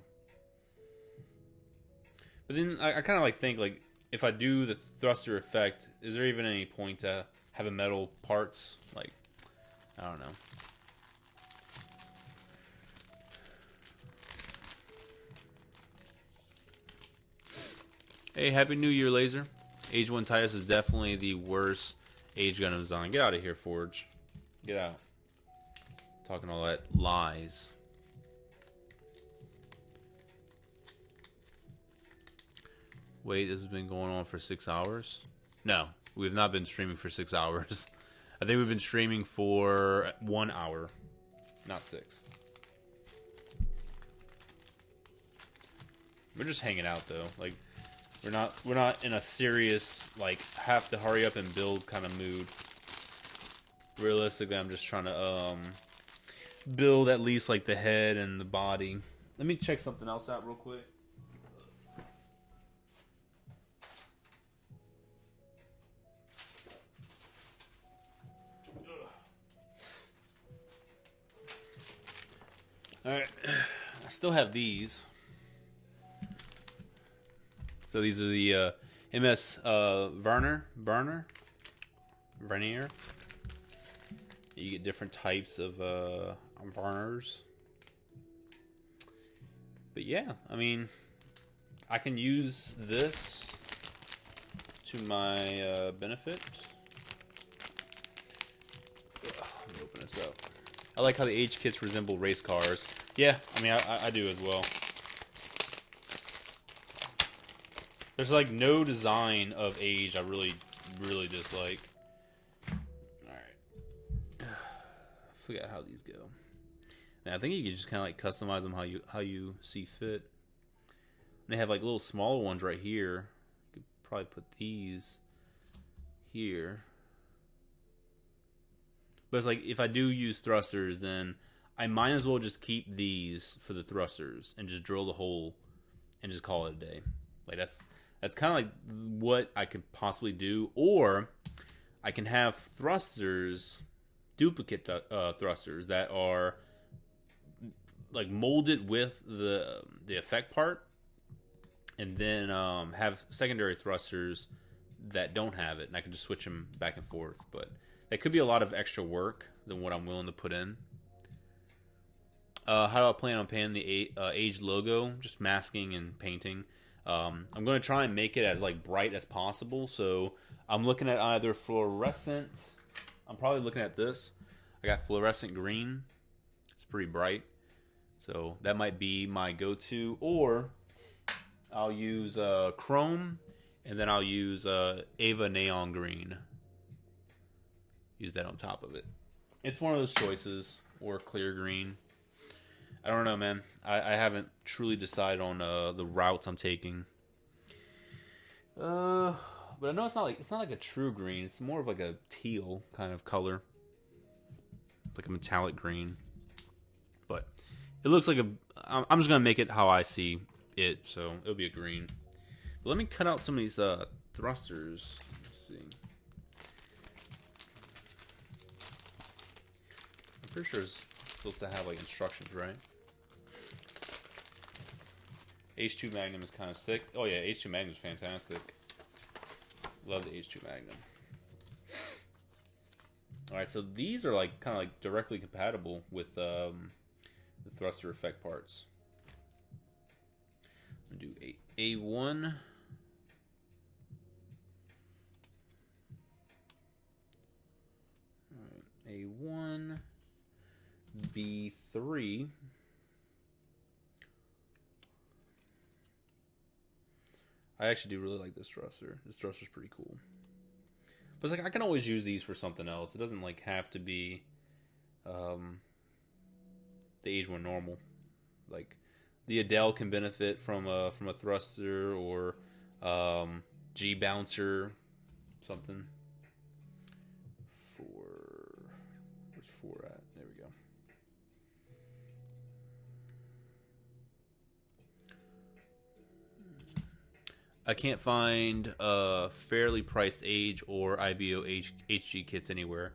A: But then I kind of like think like if I do the thruster effect, is there even any point to having metal parts? Like, I don't know. Hey, Happy New Year, Laser. Age 1 Titus is definitely the worst Age Gundam design. Get out of here, Forge. Get out. Talking all that lies. Wait, this has been going on for 6 hours? No, we have not been streaming for 6 hours. I think we've been streaming for 1 hour, not 6. We're just hanging out though. Like we're not in a serious like have to hurry up and build kind of mood. Realistically, I'm just trying to build at least like the head and the body. Let me check something else out real quick. All right, I still have these. So these are the MS Vernier. You get different types of varners. But yeah, I mean, I can use this to my benefit. Let me open this up. I like how the age kits resemble race cars. Yeah, I mean, I do as well. There's like no design of age I really dislike. Alright. I forgot how these go. Now, I think you can just kind of like customize them how you see fit. They have like little smaller ones right here. You could probably put these here. But it's like if I do use thrusters, then I might as well just keep these for the thrusters and just drill the hole and just call it a day. Like that's kind of like what I could possibly do. Or I can have thrusters, duplicate thrusters that are like molded with the effect part, and then have secondary thrusters that don't have it, and I can just switch them back and forth. But that could be a lot of extra work than what I'm willing to put in. How do I plan on painting the age logo? Just masking and painting. I'm going to try and make it as like bright as possible. So I'm looking at either fluorescent. I'm probably looking at this. I got fluorescent green. It's pretty bright. So that might be my go-to. Or I'll use chrome, and then I'll use Ava neon green. Use that on top of it. It's one of those choices. Or clear green. I don't know, man. I haven't truly decided on the routes I'm taking. But I know it's not like a true green. It's more of like a teal kind of color. It's like a metallic green. But it looks like I'm just gonna make it how I see it, so it'll be a green. But let me cut out some of these thrusters. Let's see. I'm pretty sure it's supposed to have like instructions, right? H2 Magnum is kind of sick. Oh yeah, H2 Magnum is fantastic. Love the H2 Magnum. Alright, so these are like kind of like directly compatible with the thruster effect parts. I'm gonna do A1. Alright, A1. B3. I actually do really like this thruster. This thruster's pretty cool. But it's like I can always use these for something else. It doesn't like have to be the age one normal. Like the Adele can benefit from a thruster, or G bouncer, something. Where's 4 at? There we go. I can't find fairly priced age or IBO HG kits anywhere.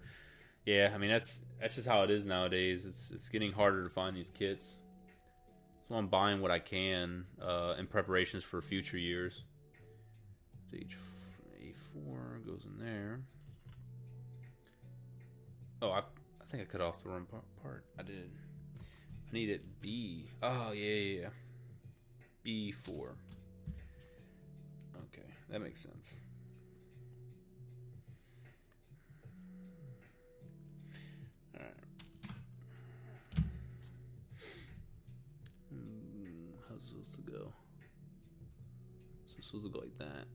A: Yeah, I mean that's just how it is nowadays. It's getting harder to find these kits. So I'm buying what I can in preparations for future years. Stage A4 goes in there. Oh, I think I cut off the wrong part. I did. I need it B. Oh yeah. B4. Okay, that makes sense. Alright. How's this supposed to go? So it's supposed to go like that.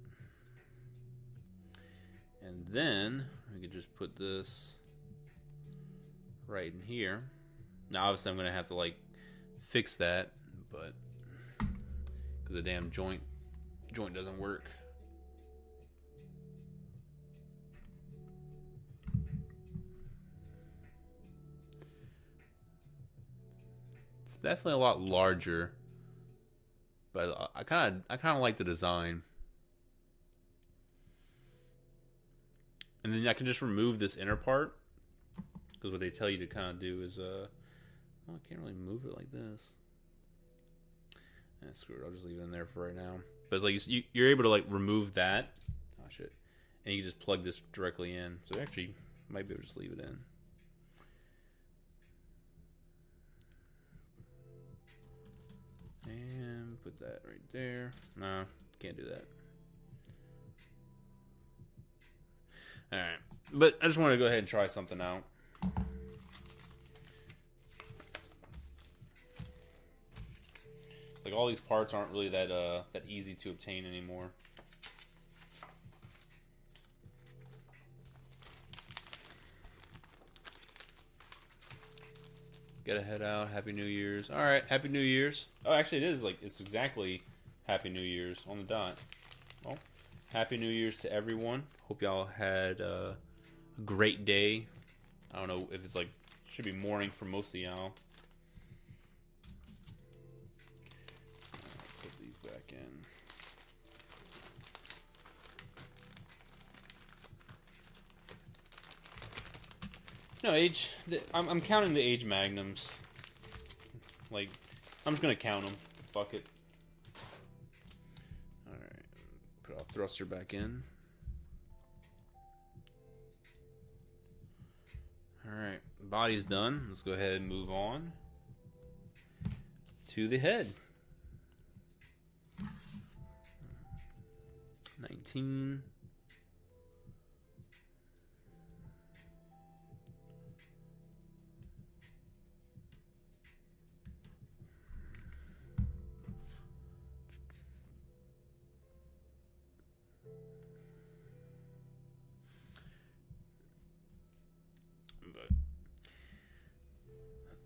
A: And then we could just put this right in here. Now obviously I'm going to have to like fix that, but because the damn joint doesn't work. It's definitely a lot larger, but I kind of like the design. And then I can just remove this inner part, because what they tell you to kind of do is Well, I can't really move it like this. Screw it. I'll just leave it in there for right now. But it's like you're able to like remove that. Oh shit! And you can just plug this directly in. So actually, might be able to just leave it in. And put that right there. No, can't do that. Alright. But I just wanted to go ahead and try something out. Like all these parts aren't really that easy to obtain anymore. Gotta head out. Happy New Year's. Alright, Happy New Year's. Oh, actually it is like, it's exactly Happy New Year's on the dot. Well, Happy New Year's to everyone. Hope y'all had a great day. I don't know if it's like, should be morning for most of y'all. Put these back in. No, age. I'm counting the age magnums. Like, I'm just gonna count them. Fuck it. Alright. Put our thruster back in. Alright. Body's done. Let's go ahead and move on to the head. 19.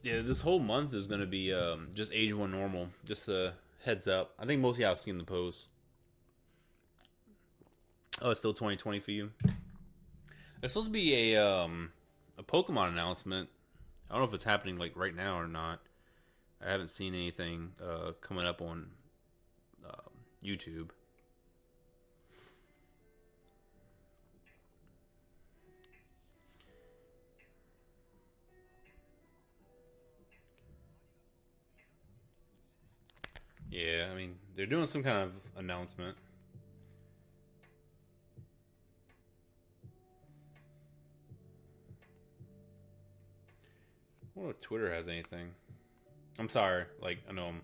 A: Yeah, this whole month is going to be just age 1 normal. Just a heads up. I think most of y'all have seen the post. Oh, it's still 2020 for you? There's supposed to be a Pokemon announcement. I don't know if it's happening like right now or not. I haven't seen anything coming up on YouTube. Yeah, I mean, they're doing some kind of announcement. I wonder if Twitter has anything. I'm sorry, like, I know I'm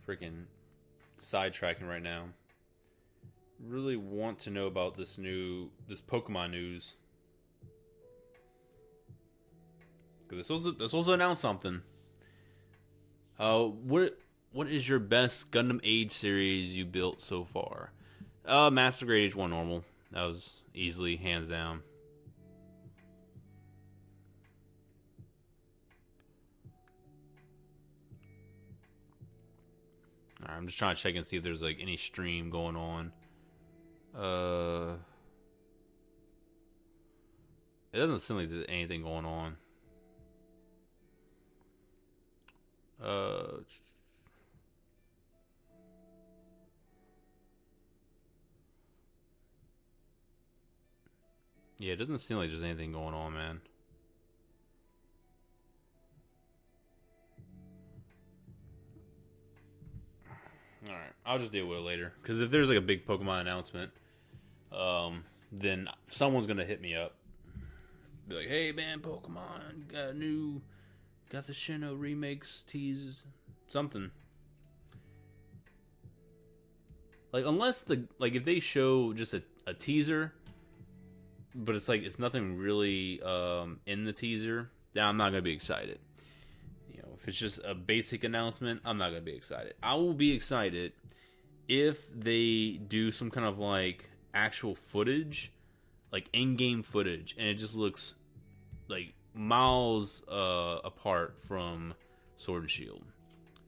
A: freaking sidetracking right now. Really want to know about this Pokemon news. Because this was to announce something. What is your best Gundam Age series you built so far? Master Grade Age 1 normal. That was easily, hands down. Alright, I'm just trying to check and see if there's like any stream going on. It doesn't seem like there's anything going on. Yeah, it doesn't seem like there's anything going on, man. Alright, I'll just deal with it later. Because if there's like a big Pokemon announcement, then someone's gonna hit me up. Be like, hey man, Pokemon, got the Sinnoh remakes, tease, something. Like, unless if they show just a teaser, but it's like it's nothing really in the teaser, then I'm not gonna be excited. You know, if it's just a basic announcement, I'm not gonna be excited. I will be excited if they do some kind of like actual footage, like in-game footage, and it just looks like miles apart from Sword and Shield.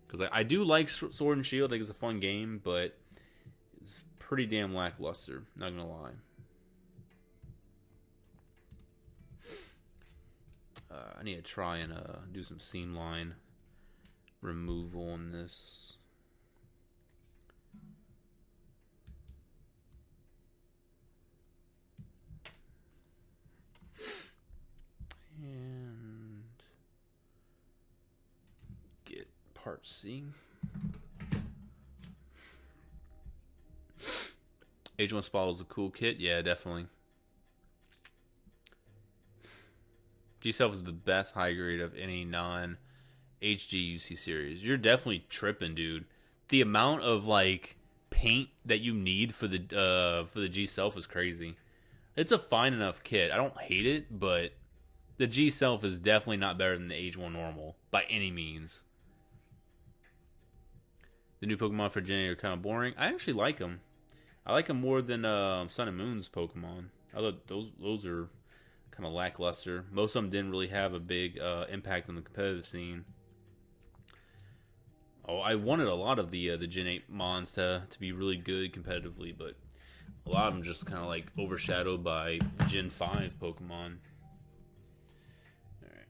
A: Because I do like Sword and Shield. I think it's a fun game, but it's pretty damn lackluster, not gonna lie. I need to try and do some seam line removal on this. And Part C. H1 Spottle is a cool kit. Yeah, definitely. G-Self is the best high grade of any non-HG series. You're definitely tripping, dude. The amount of like paint that you need for the G-Self is crazy. It's a fine enough kit. I don't hate it, but the G-Self is definitely not better than the H1 normal by any means. The new Pokemon for Gen 8 are kind of boring. I actually like them. I like them more than Sun and Moon's Pokemon. I thought those are kind of lackluster. Most of them didn't really have a big impact on the competitive scene. Oh, I wanted a lot of the Gen 8 Mons to be really good competitively, but a lot of them just kind of like overshadowed by Gen 5 Pokemon. Alright.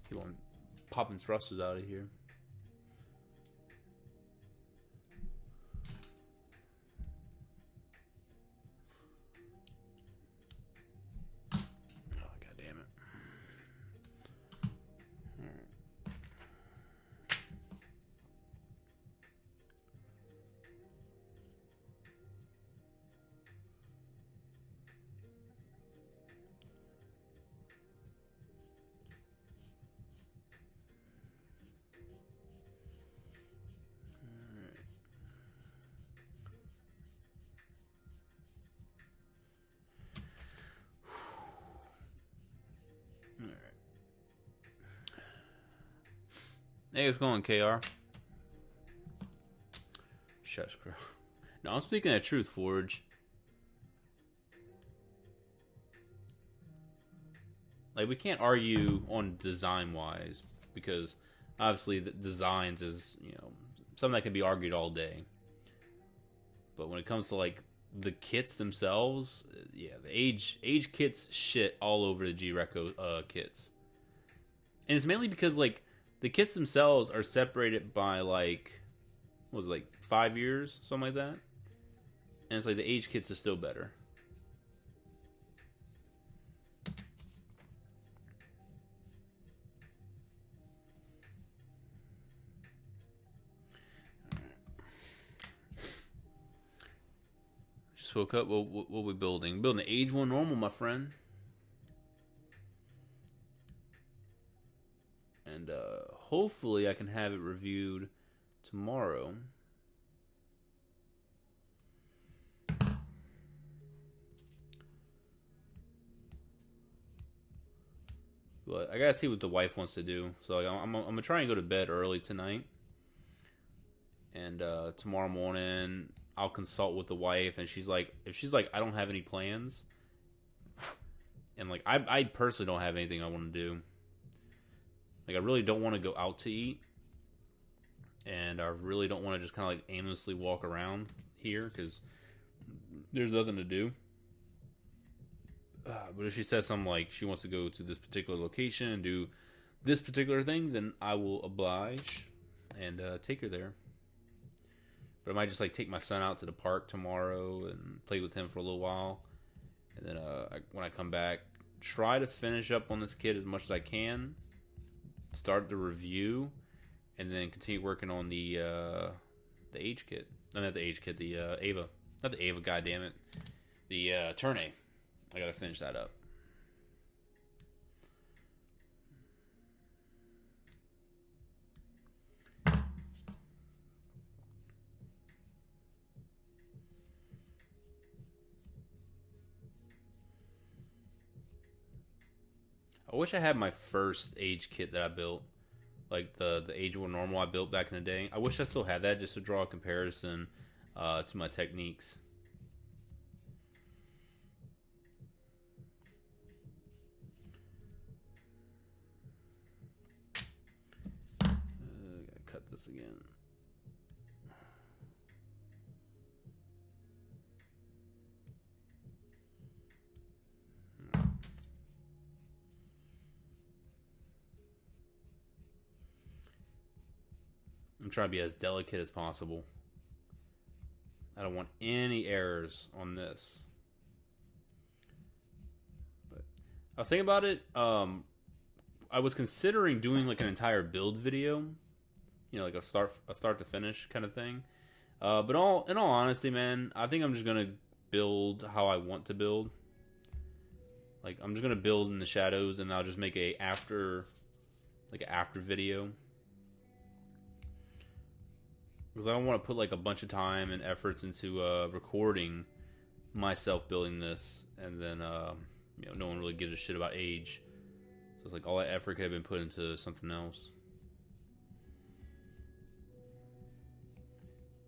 A: Keep on popping thrusters out of here. Hey, what's going on, KR? Shush, Crow. No, I'm speaking the truth, Forge. Like, we can't argue on design-wise, because obviously the designs is, you know, something that can be argued all day. But when it comes to, like, the kits themselves, yeah, the age kits shit all over the G-Reco kits. And it's mainly because, like, the kits themselves are separated by, like, what was it, like 5 years? Something like that. And it's like the age kits are still better. Just woke up. What are we building? Building the age 1 normal, my friend. And hopefully I can have it reviewed tomorrow. But I gotta see what the wife wants to do. So like, I'm gonna try and go to bed early tonight. And tomorrow morning I'll consult with the wife. And she's like, if she's like, I don't have any plans. And like, I personally don't have anything I want to do. Like, I really don't want to go out to eat. And I really don't want to just kind of like aimlessly walk around here because there's nothing to do. But if she says something like she wants to go to this particular location and do this particular thing, then I will oblige and take her there. But I might just like take my son out to the park tomorrow and play with him for a little while. And then when I come back, try to finish up on this kid as much as I can. Start the review, and then continue working on the H kit. No, not the H kit, the Ava. Not the Ava, goddammit. The Turne. I gotta finish that up. I wish I had my first age kit that I built. Like the age 1 normal I built back in the day. I wish I still had that just to draw a comparison to my techniques. Gotta cut this again. I'm trying to be as delicate as possible. I don't want any errors on this. But I was thinking about it. I was considering doing like an entire build video, like a start to finish kind of thing. But in all honesty, man, I think I'm just gonna build how I want to build. Like, I'm just gonna build in the shadows, and I'll just make an after video. Because I don't want to put like a bunch of time and efforts into recording myself building this, and then no one really gives a shit about age. So it's like all that effort could have been put into something else.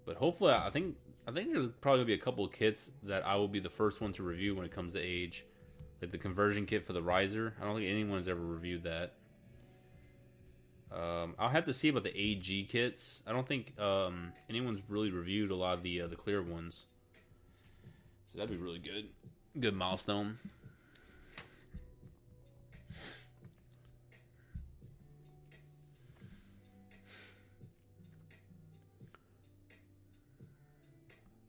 A: But hopefully, I think there's probably gonna be a couple of kits that I will be the first one to review when it comes to age, like the conversion kit for the riser. I don't think anyone's ever reviewed that. I'll have to see about the AG kits. I don't think anyone's really reviewed a lot of the clear ones, so that'd be really good. Good milestone.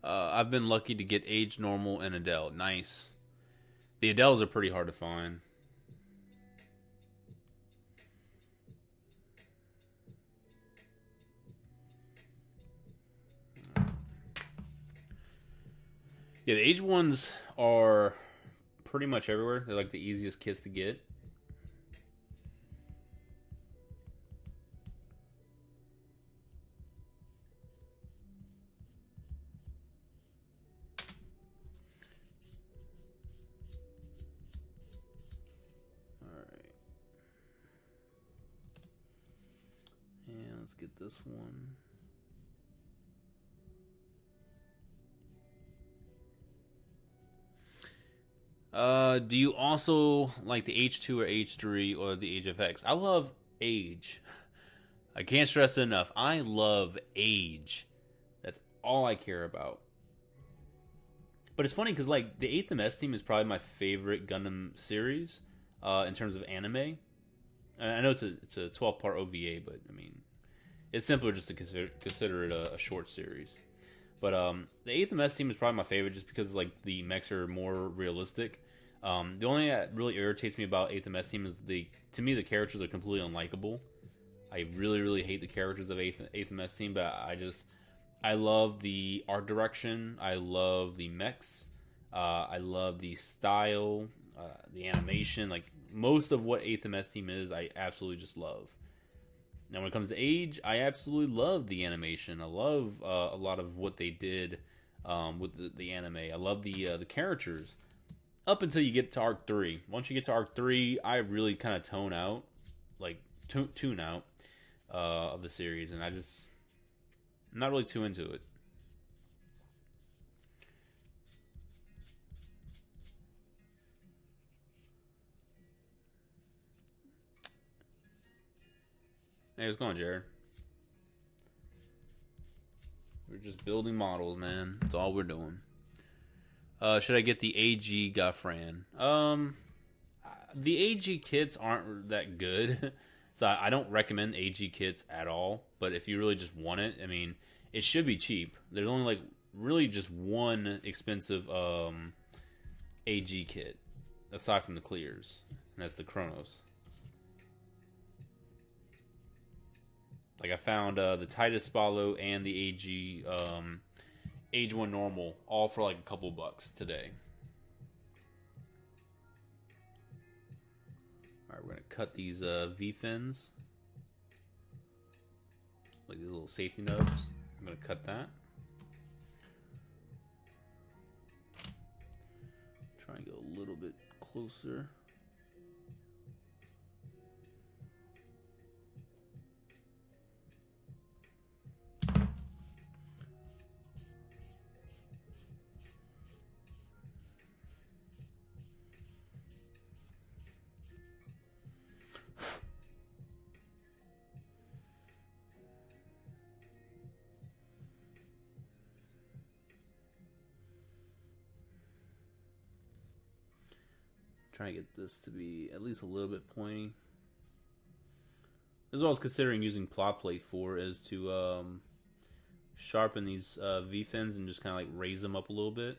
A: I've been lucky to get Age Normal and Adele. Nice. The Adeles are pretty hard to find. Yeah, the Age ones are pretty much everywhere. They're like the easiest kits to get. Let's get this one. Do you also like the H2 or H3 or the Age FX? I love Age. I can't stress it enough. I love Age. That's all I care about. But it's funny because like the 8th MS team is probably my favorite Gundam series in terms of anime. I know it's a 12-part OVA, but I mean, it's simpler just to consider it a short series. But the 8th MS team is probably my favorite just because like the mechs are more realistic. The only thing that really irritates me about 8th MS team is to me the characters are completely unlikable. I really, really hate the characters of 8th MS team, but I love the art direction. I love the mechs. I love the style, the animation. Like most of what 8th MS team is, I absolutely just love. Now, when it comes to Age, I absolutely love the animation. I love a lot of what they did with the anime. I love the characters up until you get to Arc 3. Once you get to Arc 3, I really kind of tune out of the series, and I'm not really too into it. Hey, what's going on, Jared? We're just building models, man. That's all we're doing. Should I get the AG Gaffran? The AG kits aren't that good, so I don't recommend AG kits at all. But if you really just want it, I mean, it should be cheap. There's only like really just one expensive AG kit, aside from the clears, and that's the Chronos. Like I found the Titus Spallo and the AG Age 1 Normal all for like a couple bucks today. Alright, we're going to cut these V-fins. Like these little safety nubs. I'm going to cut that. Try and go a little bit closer. Trying to get this to be at least a little bit pointy. As well as considering using plot plate for is to sharpen these V fins and just kind of like raise them up a little bit.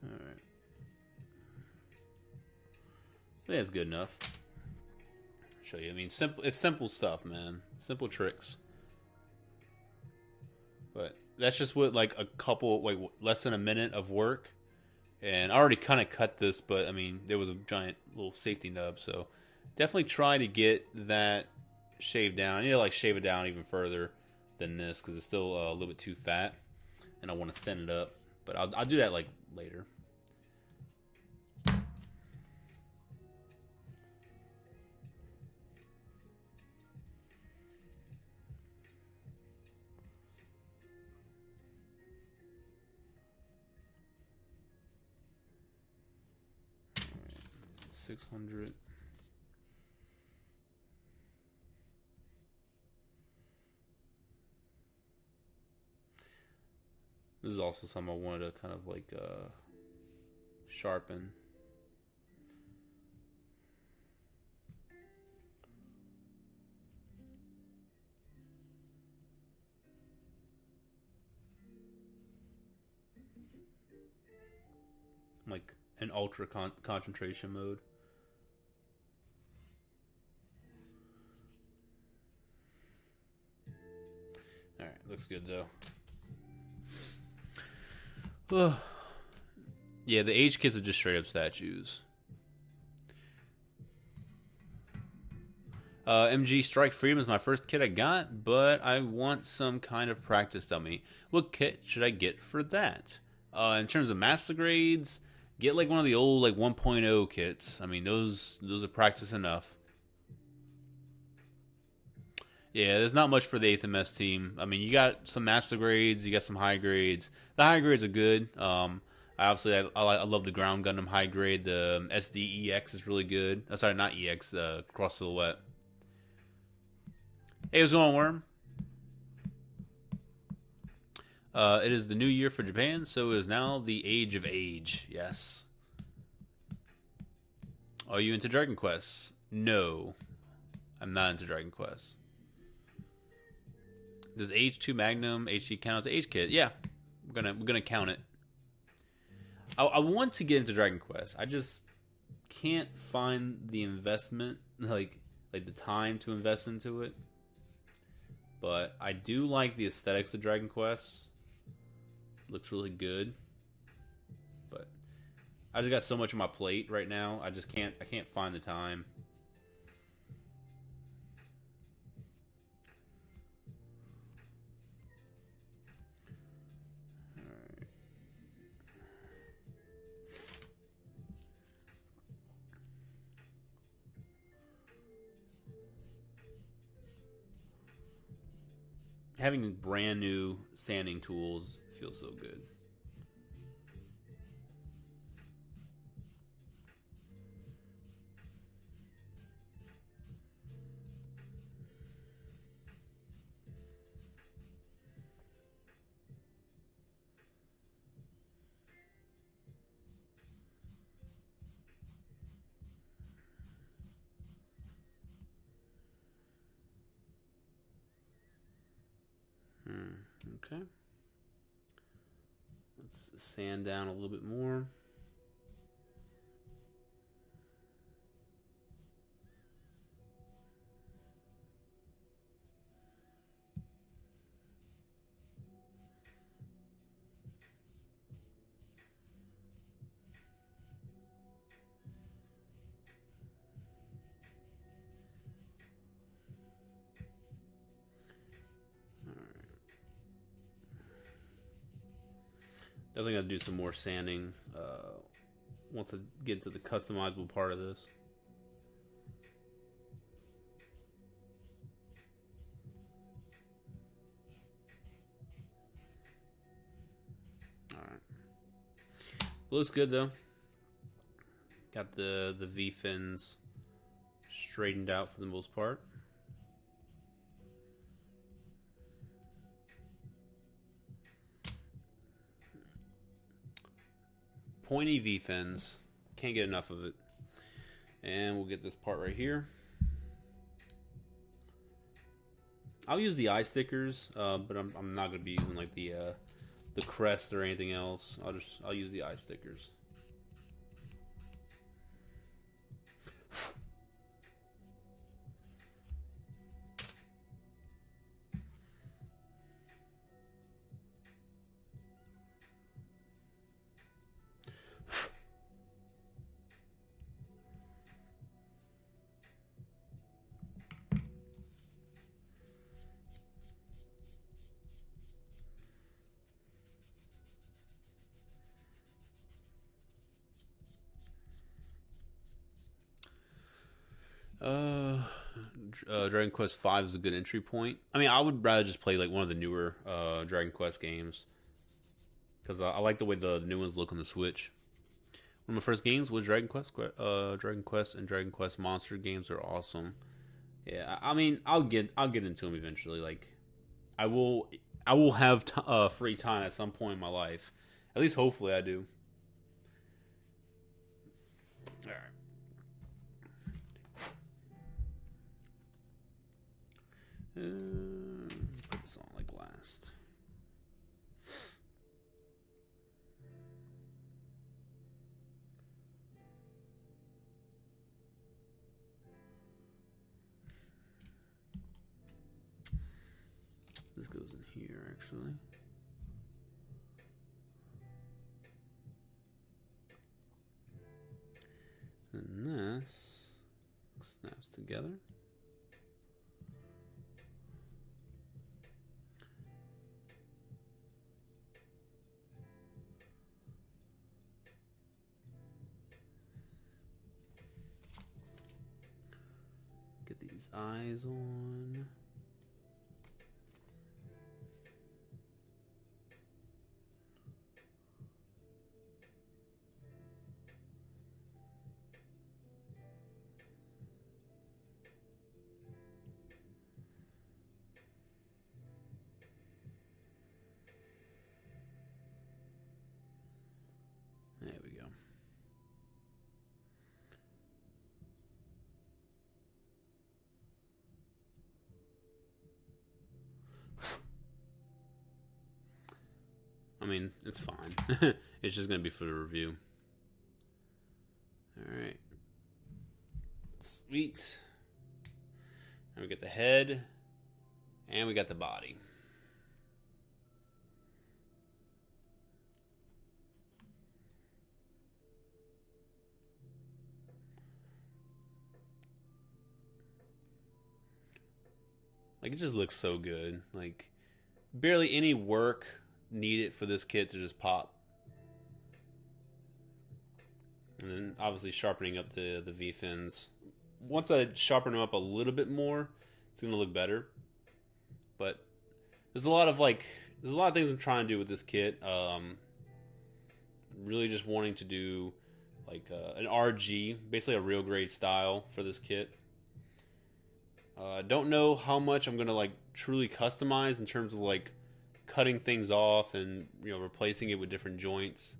A: All right. I think that's good enough. Show you. I mean, simple. It's simple stuff, man. Simple tricks. But that's just what like a couple, like less than a minute of work, and I already kind of cut this, but I mean, there was a giant little safety nub, so definitely try to get that shaved down. I need to like shave it down even further than this because it's still a little bit too fat, and I want to thin it up. But I'll do that like later. Alright, 600. This is also something I wanted to kind of like sharpen. Like an ultra concentration mode. Alright, looks good though. Yeah, the H kits are just straight up statues. MG Strike Freedom is my first kit I got, but I want some kind of practice dummy. What kit should I get for that? In terms of master grades, get like one of the old like 1.0 kits. I mean, those are practice enough. Yeah, there's not much for the 8th MS team. I mean, you got some master grades, you got some high grades. The high grades are good. I love the Ground Gundam high grade. The SDEX is really good. Sorry, not EX, Cross Silhouette. Hey, what's going on, Worm? It is the new year for Japan, so it is now the Age of Age. Yes. Are you into Dragon Quest? No, I'm not into Dragon Quest. Does H2 Magnum HD count as an H kit? Yeah, we're gonna count it. I want to get into Dragon Quest. I just can't find the investment, like the time to invest into it. But I do like the aesthetics of Dragon Quest. Looks really good. But I just got so much on my plate right now. I can't find the time. Having brand new sanding tools feels so good. Okay. Let's sand down a little bit more. Definitely got to do some more sanding once I get to the customizable part of this. Alright. Looks good though. Got the V fins straightened out for the most part. pointy V-fins. Can't get enough of it. And we'll get this part right here. I'll use the eye stickers, but I'm not gonna be using like the crest or anything else. I'll use the eye stickers. Dragon Quest V is a good entry point. I mean, I would rather just play like one of the newer Dragon Quest games because I like the way the new ones look on the Switch. One of my first games was Dragon Quest. Dragon Quest and Dragon Quest Monster games are awesome. Yeah, I mean, I'll get into them eventually. Like, I will have free time at some point in my life. At least, hopefully, I do. All right. Put this on like last. This goes in here actually. And this snaps together. Get these eyes on. There we go. I mean, it's fine. It's just going to be for the review. Alright. Sweet. Now we get the head. And we got the body. Like, it just looks so good. Like, barely any work needed for this kit to just pop. And then, obviously, sharpening up the V-fins. Once I sharpen them up a little bit more, it's going to look better. But there's a lot of things I'm trying to do with this kit. Really just wanting to do, like, an RG, basically a real grade style for this kit. I don't know how much I'm going to like truly customize in terms of like cutting things off and, you know, replacing it with different joints.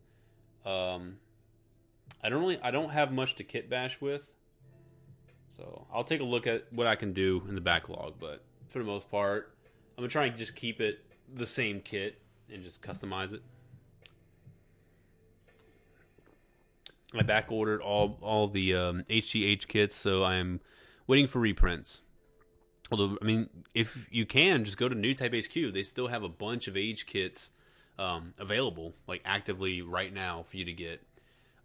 A: I don't have much to kit bash with. So I'll take a look at what I can do in the backlog, but for the most part, I'm going to try and just keep it the same kit and just customize it. I back ordered all the HGH kits, so I'm waiting for reprints. Although, I mean, if you can, just go to New Type HQ. They still have a bunch of age kits available, like actively right now for you to get.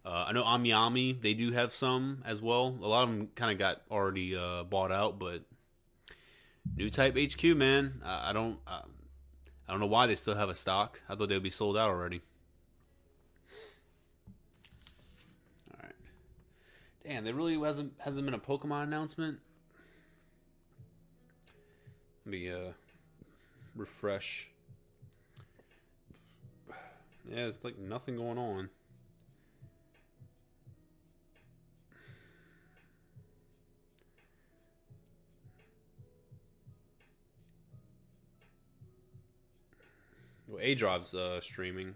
A: I know Ami, they do have some as well. A lot of them kind of got already bought out, but New Type HQ, man, I don't know why they still have a stock. I thought they would be sold out already. All right, damn, there really hasn't been a Pokemon announcement. Let me refresh. Yeah, it's like nothing going on. Well, A-Drop's streaming.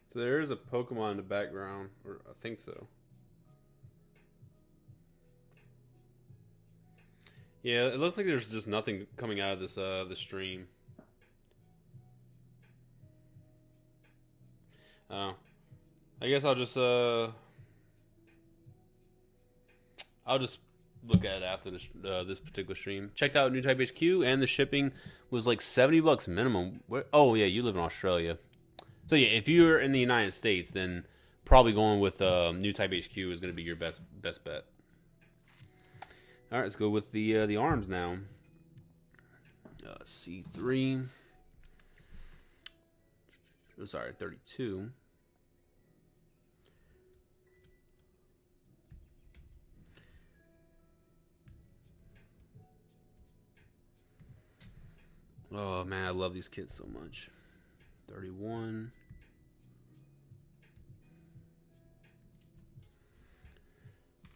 A: So there is a Pokemon in the background, or I think so. Yeah, it looks like there's just nothing coming out of this the stream. Oh, I guess I'll just look at it after this particular stream. Checked out New Type HQ, and the shipping was like $70 minimum. Oh yeah, you live in Australia, so yeah, if you're in the United States, then probably going with New Type HQ is going to be your best bet. All right, let's go with the arms now. C3. Oh, sorry, 32. Oh man, I love these kits so much. 31.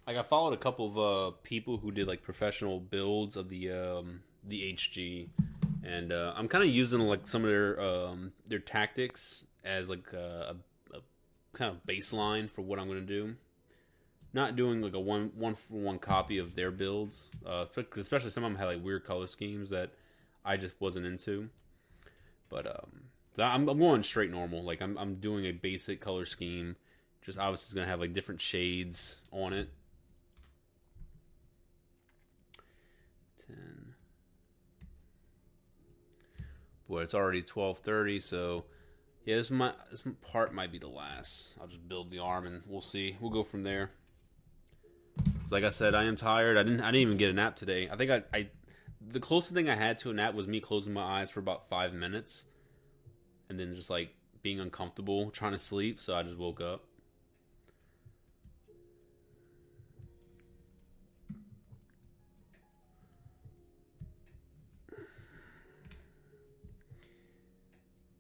A: Like I followed a couple of people who did like professional builds of the HG, and I'm kind of using like some of their tactics as like a kind of baseline for what I'm going to do. Not doing like a one for one copy of their builds, especially some of them had like weird color schemes that I just wasn't into. But I'm going straight normal. Like I'm doing a basic color scheme. Just obviously it's gonna have like different shades on it. 10. Boy, it's already 12:30, so yeah, this part might be the last. I'll just build the arm and we'll see. We'll go from there. Like I said, I am tired. I didn't even get a nap today. I think I the closest thing I had to a nap was me closing my eyes for about 5 minutes, and then just like being uncomfortable trying to sleep. So I just woke up.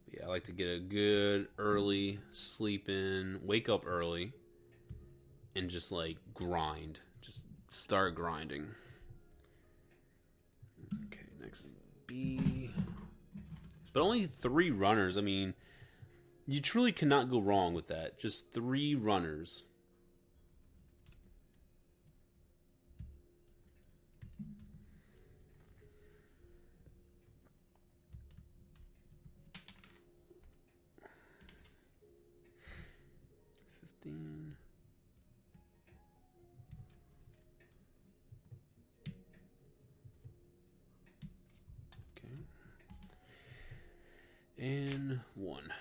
A: But yeah, I like to get a good early sleep in, wake up early, and just like grind. Just start grinding. Okay, next is B. But only 3 runners. I mean, you truly cannot go wrong with that. Just 3 runners. And 1.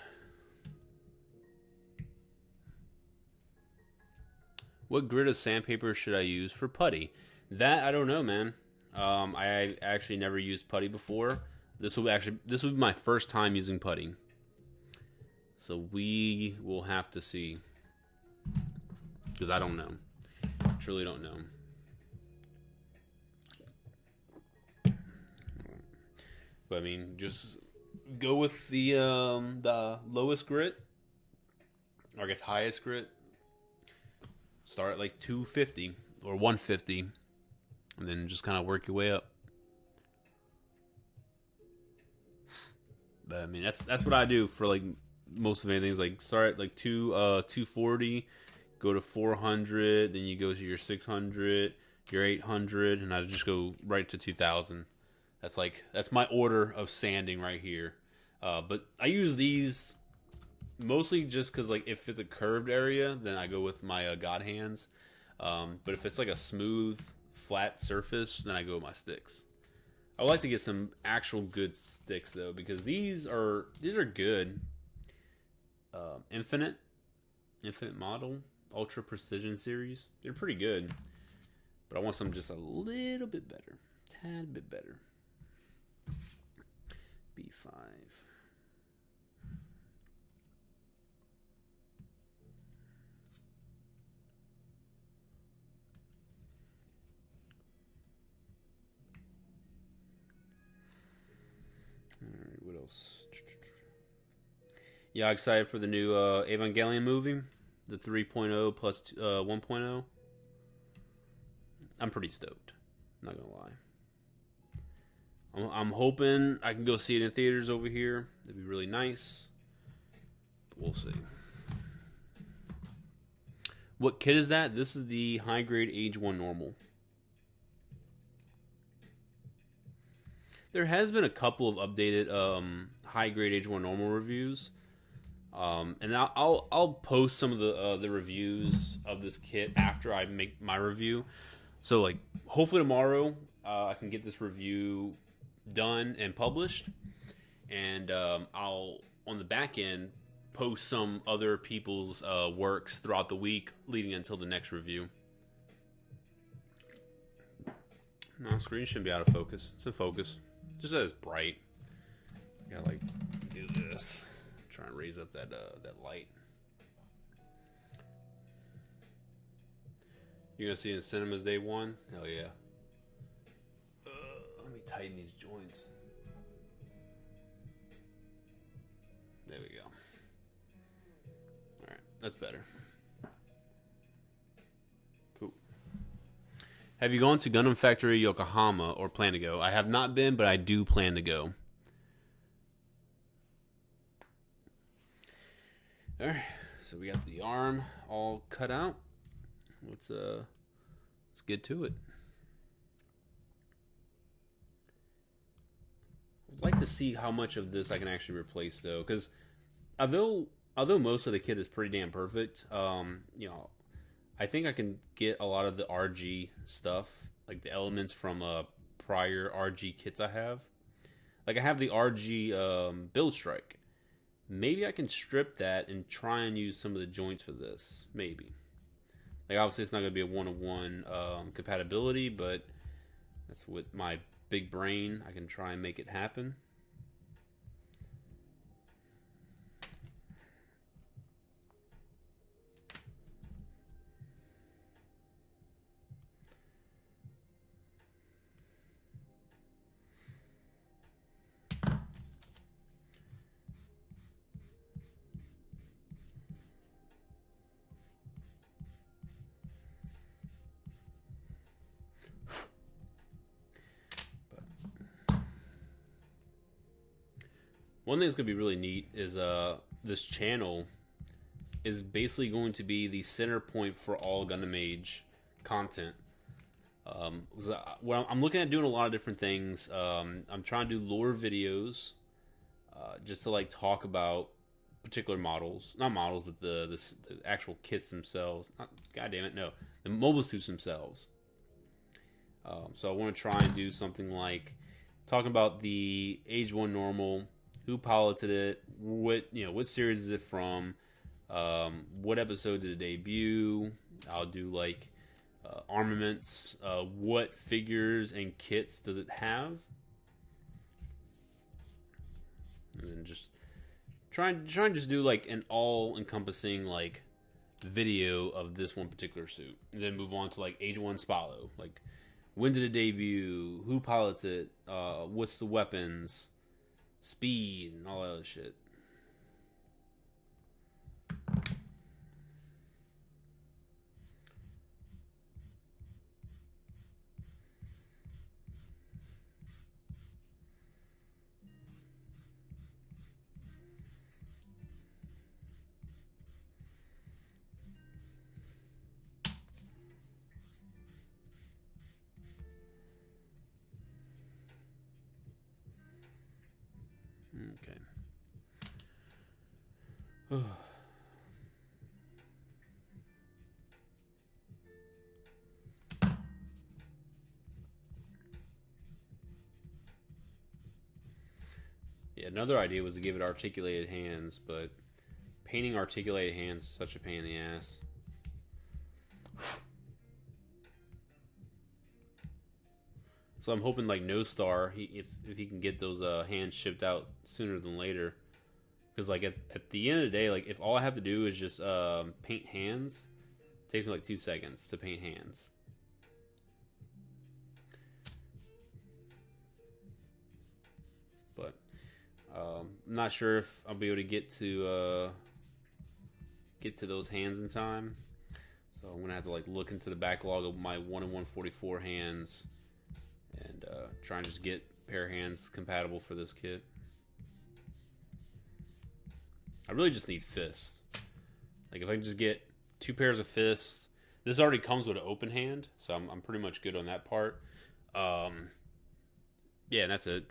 A: What grit of sandpaper should I use for putty? That I don't know, man. I actually never used putty before. This will be my first time using putty. So we will have to see, because I don't know. Truly don't know. But I mean, just go with the lowest grit, or I guess highest grit. Start at like 250 or 150, and then just kind of work your way up. But I mean, that's what I do for like most of anything. Is like start at like 240, go to 400, then you go to your 600, your 800, and I just go right to 2000. That's my order of sanding right here. But I use these mostly just because like if it's a curved area, then I go with my God hands. But if it's like a smooth, flat surface, then I go with my sticks. I would like to get some actual good sticks though, because these are good. Infinite model, ultra precision series. They're pretty good, but I want some just a little bit better, tad bit better. B5. Alright, what else? Yeah, excited for the new Evangelion movie, the 3.0 plus 1.0. I'm pretty stoked, not gonna lie. I'm hoping I can go see it in theaters over here. That'd be really nice. But we'll see. What kit is that? This is the high grade Age 1 normal. There has been a couple of updated high grade Age 1 normal reviews. And I'll post some of the reviews of this kit after I make my review. So like hopefully tomorrow I can get this review done and published, and I'll on the back end post some other people's works throughout the week leading until the next review. No, screen shouldn't be out of focus. It's in focus. Just that it's bright. I gotta like do this. Try and raise up that light. You gonna see it in cinemas day one? Hell yeah. Let me tighten these joints. There we go. Alright, that's better. Cool. Have you gone to Gundam Factory Yokohama or plan to go? I have not been, but I do plan to go. Alright, so we got the arm all cut out. Let's get to it. I'd like to see how much of this I can actually replace though, because although most of the kit is pretty damn perfect, I think I can get a lot of the RG stuff, like the elements from prior RG kits I have. Like I have the RG build strike. Maybe I can strip that and try and use some of the joints for this. Maybe. Like obviously it's not going to be a one-to-one compatibility, but that's with my big brain. I can try and make it happen. One thing that's going to be really neat is this channel is basically going to be the center point for all Gundam Age content. I'm looking at doing a lot of different things. I'm trying to do lore videos just to like talk about particular models. Not models, but the actual kits themselves. God damn it, no. The mobile suits themselves. So I want to try and do something like talking about the Age 1 normal, who piloted it, what series is it from, what episode did it debut. I'll do like armaments, what figures and kits does it have, and then just try and just do like an all-encompassing like video of this one particular suit, and then move on to like Age 1 Spalo, like when did it debut, who pilots it, what's the weapons, speed, and all that other shit. Okay. Yeah, another idea was to give it articulated hands, but painting articulated hands is such a pain in the ass. So I'm hoping like No Star, if he can get those hands shipped out sooner than later, because like at the end of the day, like if all I have to do is just paint hands, it takes me like 2 seconds to paint hands. But I'm not sure if I'll be able to get to those hands in time, so I'm gonna have to like look into the backlog of my 1 in 144 hands. And try and just get pair hands compatible for this kit. I really just need fists. Like if I can just get 2 pairs of fists. This already comes with an open hand, so I'm pretty much good on that part. Yeah, and that's it.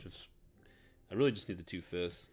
A: I really just need the 2 fists.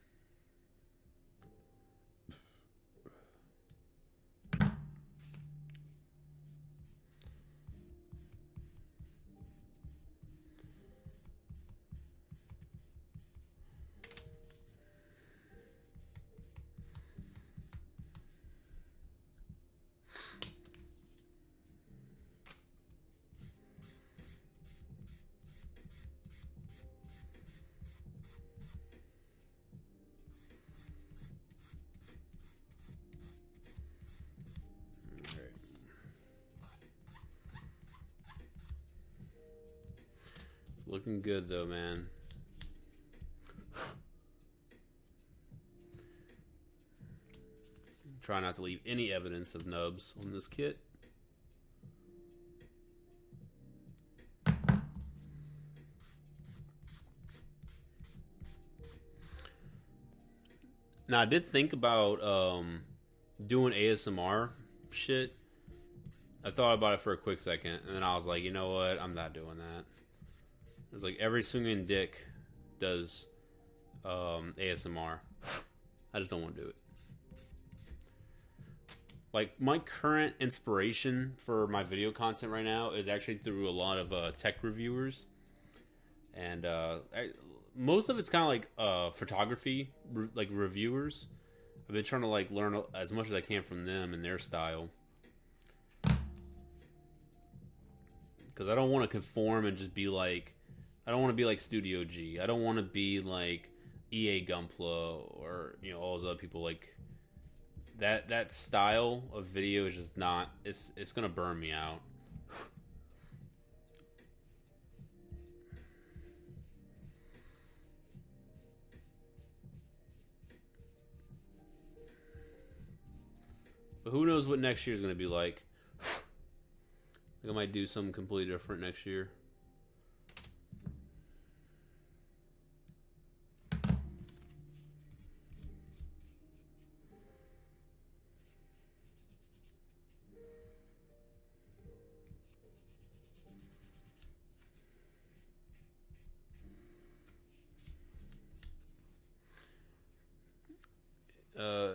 A: Looking good though, man. Try not to leave any evidence of nubs on this kit. Now I did think about doing ASMR shit. I thought about it for a quick second, and then I was like, you know what? I'm not doing that. It's like every swinging dick does ASMR. I just don't want to do it. Like, my current inspiration for my video content right now is actually through a lot of tech reviewers. And most of it's kind of like photography, like reviewers. I've been trying to like learn as much as I can from them and their style. Because I don't want to conform and just be like... I don't want to be like Studio G. I don't want to be like EA Gunpla or, you know, all those other people. Like, that style of video is just not... It's going to burn me out. But who knows what next year is going to be like. I think I might do something completely different next year.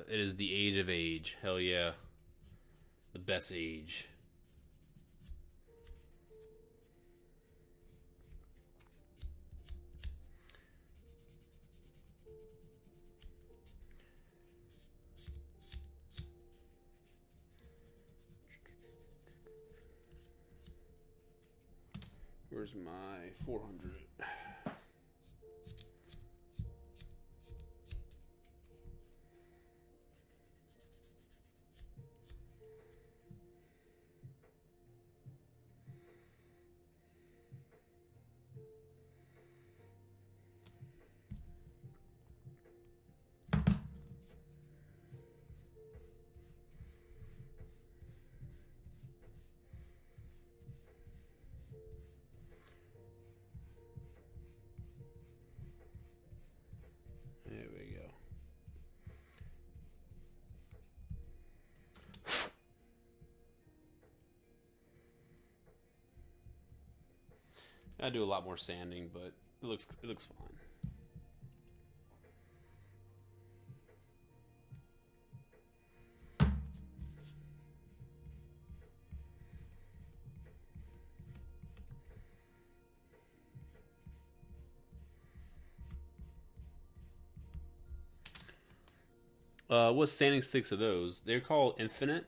A: It is the age of age. Hell yeah. The best age. Where's my 400? There we go. I do a lot more sanding, but it looks fine. What sanding sticks are those? They're called Infinite.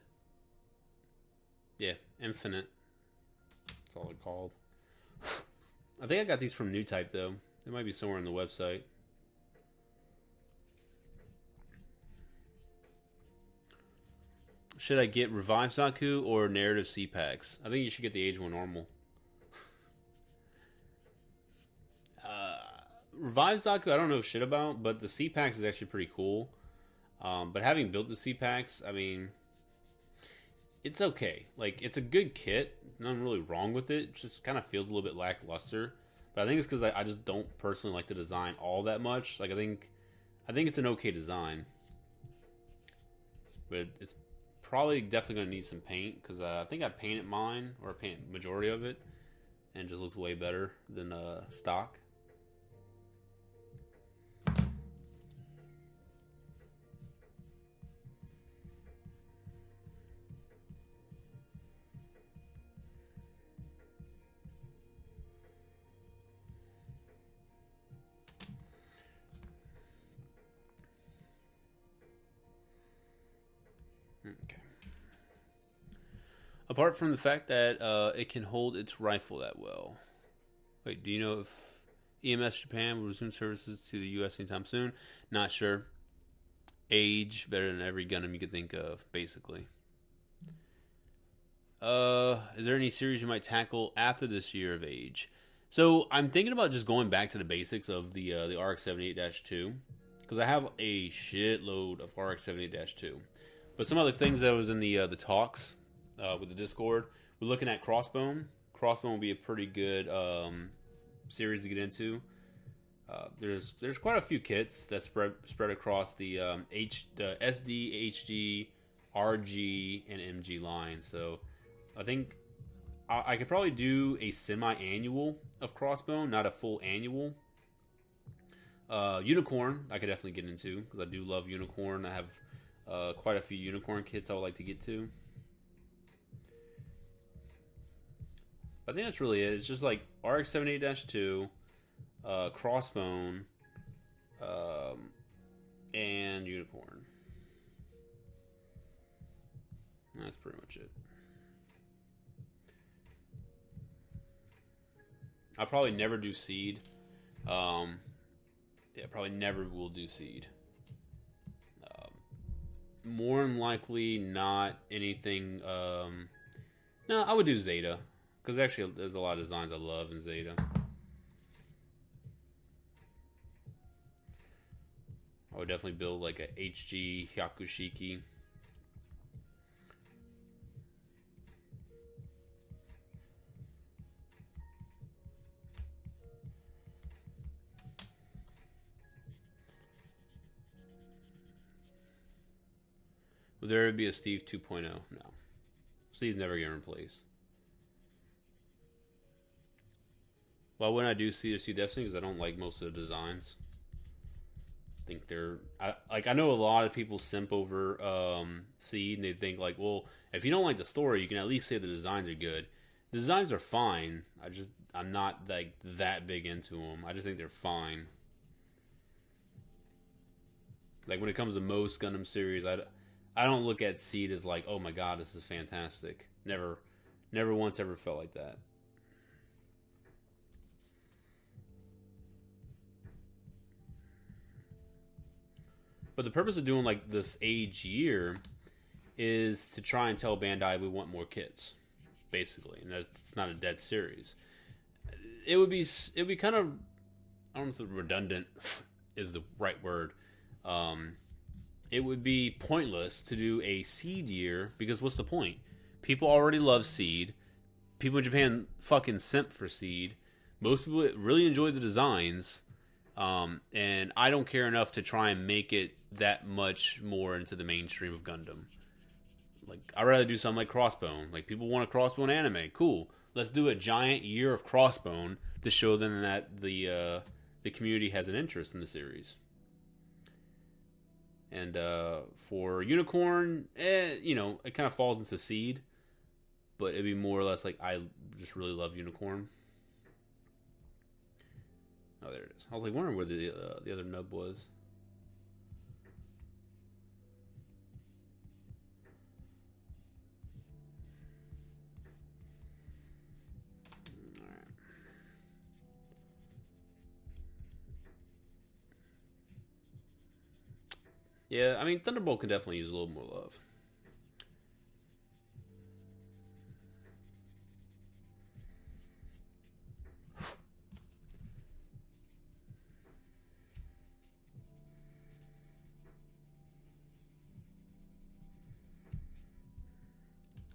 A: Yeah, Infinite. That's all they're called. I think I got these from New Type, though. They might be somewhere on the website. Should I get Revive Zaku or Narrative C-Packs? I think you should get the Age 1 Normal. Revive Zaku, I don't know shit about, but the C-Packs is actually pretty cool. But having built the C-Packs, I mean, it's okay. Like, it's a good kit. Nothing really wrong with it. It just kind of feels a little bit lackluster. But I think it's because I just don't personally like the design all that much. Like, I think it's an okay design. But it's probably definitely going to need some paint because I think I painted mine, or painted majority of it, and it just looks way better than stock. Okay. Apart from the fact that it can hold its rifle that well. Wait, do you know if EMS Japan will resume services to the U.S. anytime soon? Not sure. Age, better than every Gundam you could think of, basically. Is there any series you might tackle after this year of Age? So I'm thinking about just going back to the basics of the RX-78-2, because I have a shitload of RX-78-2. But some other things that was in the talks with the Discord, we're looking at Crossbone. Crossbone will be a pretty good series to get into. There's quite a few kits that spread across the SD, HG, RG, and MG line. So I think I could probably do a semi-annual of Crossbone, not a full annual. Unicorn I could definitely get into because I do love Unicorn. I have quite a few Unicorn kits I would like to get to. I think that's really it. It's just like RX-78-2, Crossbone, and Unicorn. That's pretty much it. I'll probably never do Seed. Yeah, probably never will do Seed. More than likely not anything. No, I would do Zeta. Because actually there's a lot of designs I love in Zeta. I would definitely build like a HG Hyakushiki. Would there be a Steve 2.0? No. Steve's never getting replaced. Why wouldn't I do Sea to Sea Destiny? Because I don't like most of the designs. I think they're... I know a lot of people simp over Seed, and they think like, well, if you don't like the story, you can at least say the designs are good. The designs are fine. I'm not like that big into them. I just think they're fine. Like when it comes to most Gundam series, I don't look at Seed as like, oh my god, this is fantastic. Never once ever felt like that. But the purpose of doing like this Age year is to try and tell Bandai we want more kits, basically, and that's not a dead series. It would be kind of, I don't know if redundant is the right word. It would be pointless to do a Seed year because what's the point? People already love Seed. People in Japan fucking simp for Seed. Most people really enjoy the designs. And I don't care enough to try and make it that much more into the mainstream of Gundam. Like, I'd rather do something like Crossbone. Like, people want a Crossbone anime. Cool. Let's do a giant year of Crossbone to show them that the community has an interest in the series. And for Unicorn, it kind of falls into Seed. But it'd be more or less like, I just really love Unicorn. Oh, there it is. I was like wondering where the other nub was. All right. Yeah, I mean Thunderbolt can definitely use a little more love.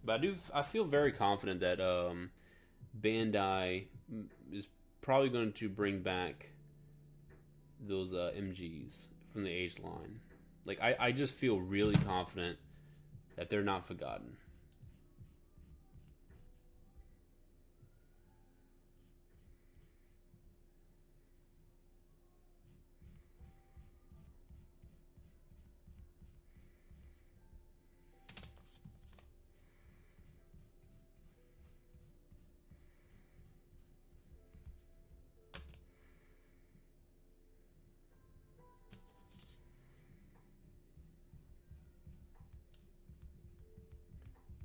A: But I feel very confident that Bandai is probably going to bring back those MGs from the Age line. Like I just feel really confident that they're not forgotten.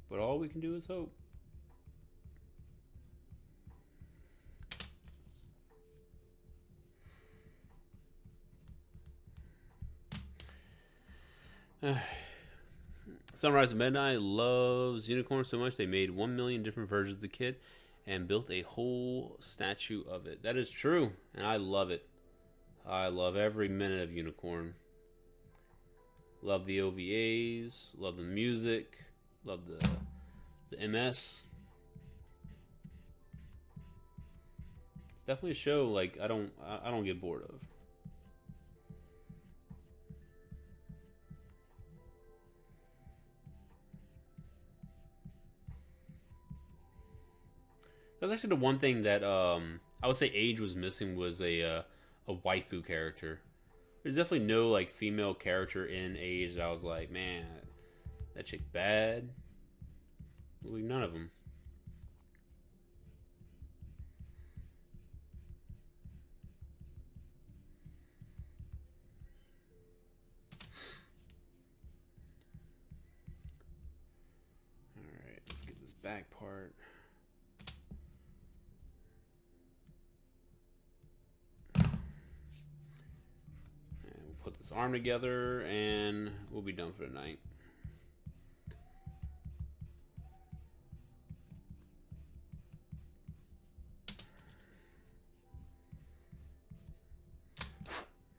A: But all we can do is hope. Sunrise and Midnight loves Unicorn so much they made 1 million different versions of the kit and built a whole statue of it. That is true, and I love it. I love every minute of Unicorn. Love the OVAs, love the music, love the MS. It's definitely a show like I don't get bored of. That's actually the one thing that I would say Age was missing was a waifu character. There's definitely no like female character in Age that I was like, man, that chick bad. Really, none of them. All right, let's get this back part. Put this arm together and we'll be done for the night.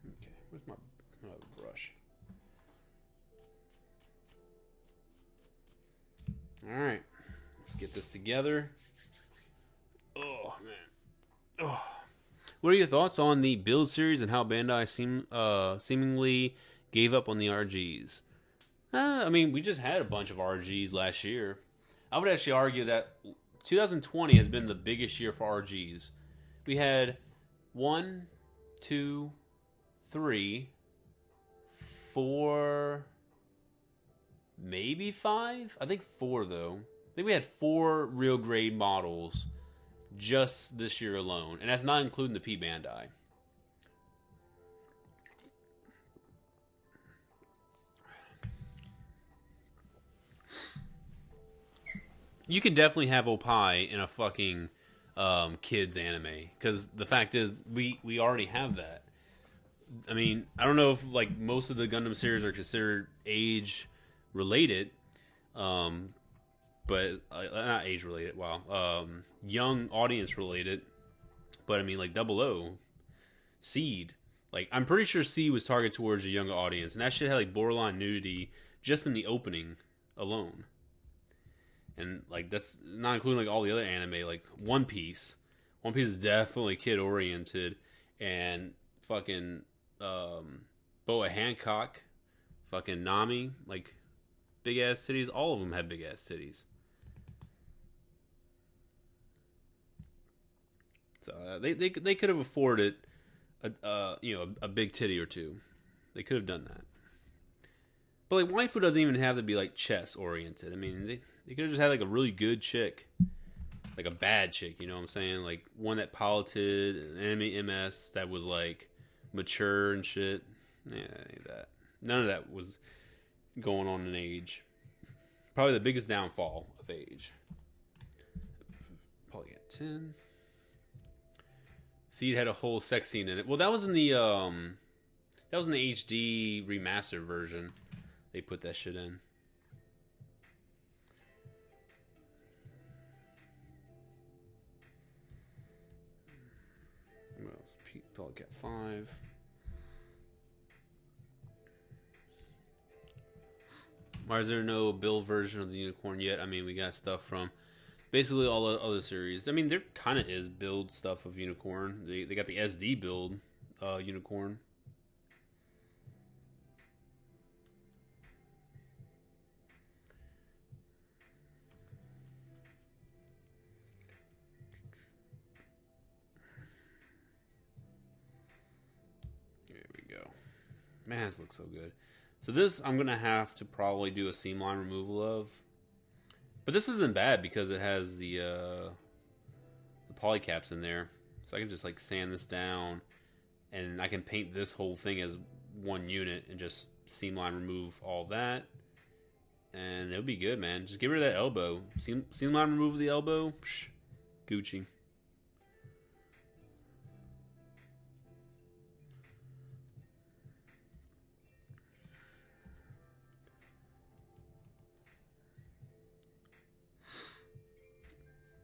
A: Okay, where's my brush? All right, let's get this together. Oh man. Oh. What are your thoughts on the build series and how Bandai seemingly gave up on the RGs? I mean, we just had a bunch of RGs last year. I would actually argue that 2020 has been the biggest year for RGs. We had 1, 2, 3, 4, maybe 5? I think 4, though. I think we had 4 real grade models just this year alone, and that's not including the P Bandai. You can definitely have Opie in a fucking kids anime, because the fact is we already have that. I mean, I don't know if like most of the Gundam series are considered age related, but not age related. Wow, young audience related. But I mean, like Double O, Seed. Like I'm pretty sure Seed was targeted towards a younger audience, and that shit had like borderline nudity just in the opening alone. And like that's not including like all the other anime, like One Piece. One Piece is definitely kid oriented, and fucking Boa Hancock, fucking Nami, like big ass titties. All of them have big ass titties. So they could have afforded a big titty or two. They could have done that. But like waifu doesn't even have to be like chess oriented. I mean they could have just had like a really good chick, like a bad chick. You know what I'm saying? Like one that piloted an anime MS that was like mature and shit. Yeah, ain't that. None of that was going on in Age. Probably the biggest downfall of Age. Probably got 10. Seed had a whole sex scene in it. Well, that was in the HD remastered version. They put that shit in. What else? Probably got 5. Why is there no build version of the Unicorn yet? I mean, we got stuff from basically all the other series. I mean, there kind of is build stuff of Unicorn. They got the SD build Unicorn. Man, this looks so good. So this I'm going to have to probably do a seam line removal of. But this isn't bad because it has the polycaps in there. So I can just like sand this down and I can paint this whole thing as one unit and just seam line remove all that. And it'll be good, man. Just get rid of that elbow. Seam line remove the elbow. Psh, Gucci.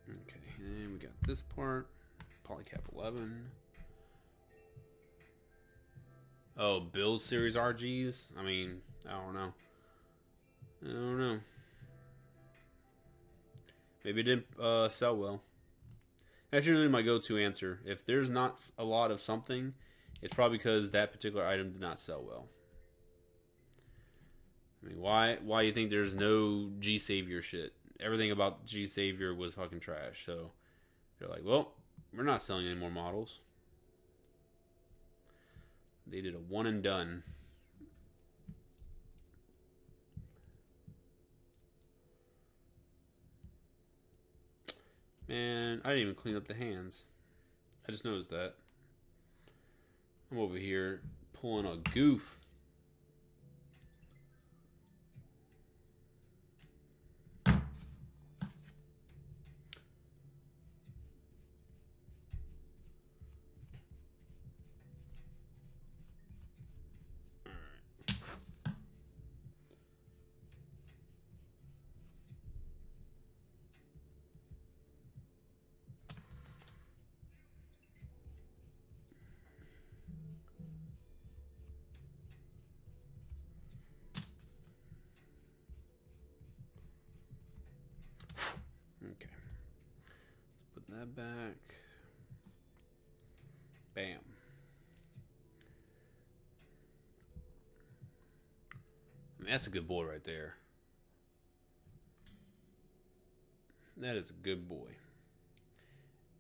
A: Okay, and we got this part. Polycap 11. Oh, build series RGs? I mean, I don't know. Maybe it didn't sell well. That's usually my go-to answer. If there's not a lot of something, it's probably because that particular item did not sell well. I mean, why do you think there's no G Savior shit? Everything about G Savior was fucking trash. So they're like, well, we're not selling any more models. They did a one and done. Man, I didn't even clean up the hands. I just noticed that. I'm over here pulling a goof. Okay. Let's put that back. Bam. I mean, that's a good boy right there. That is a good boy.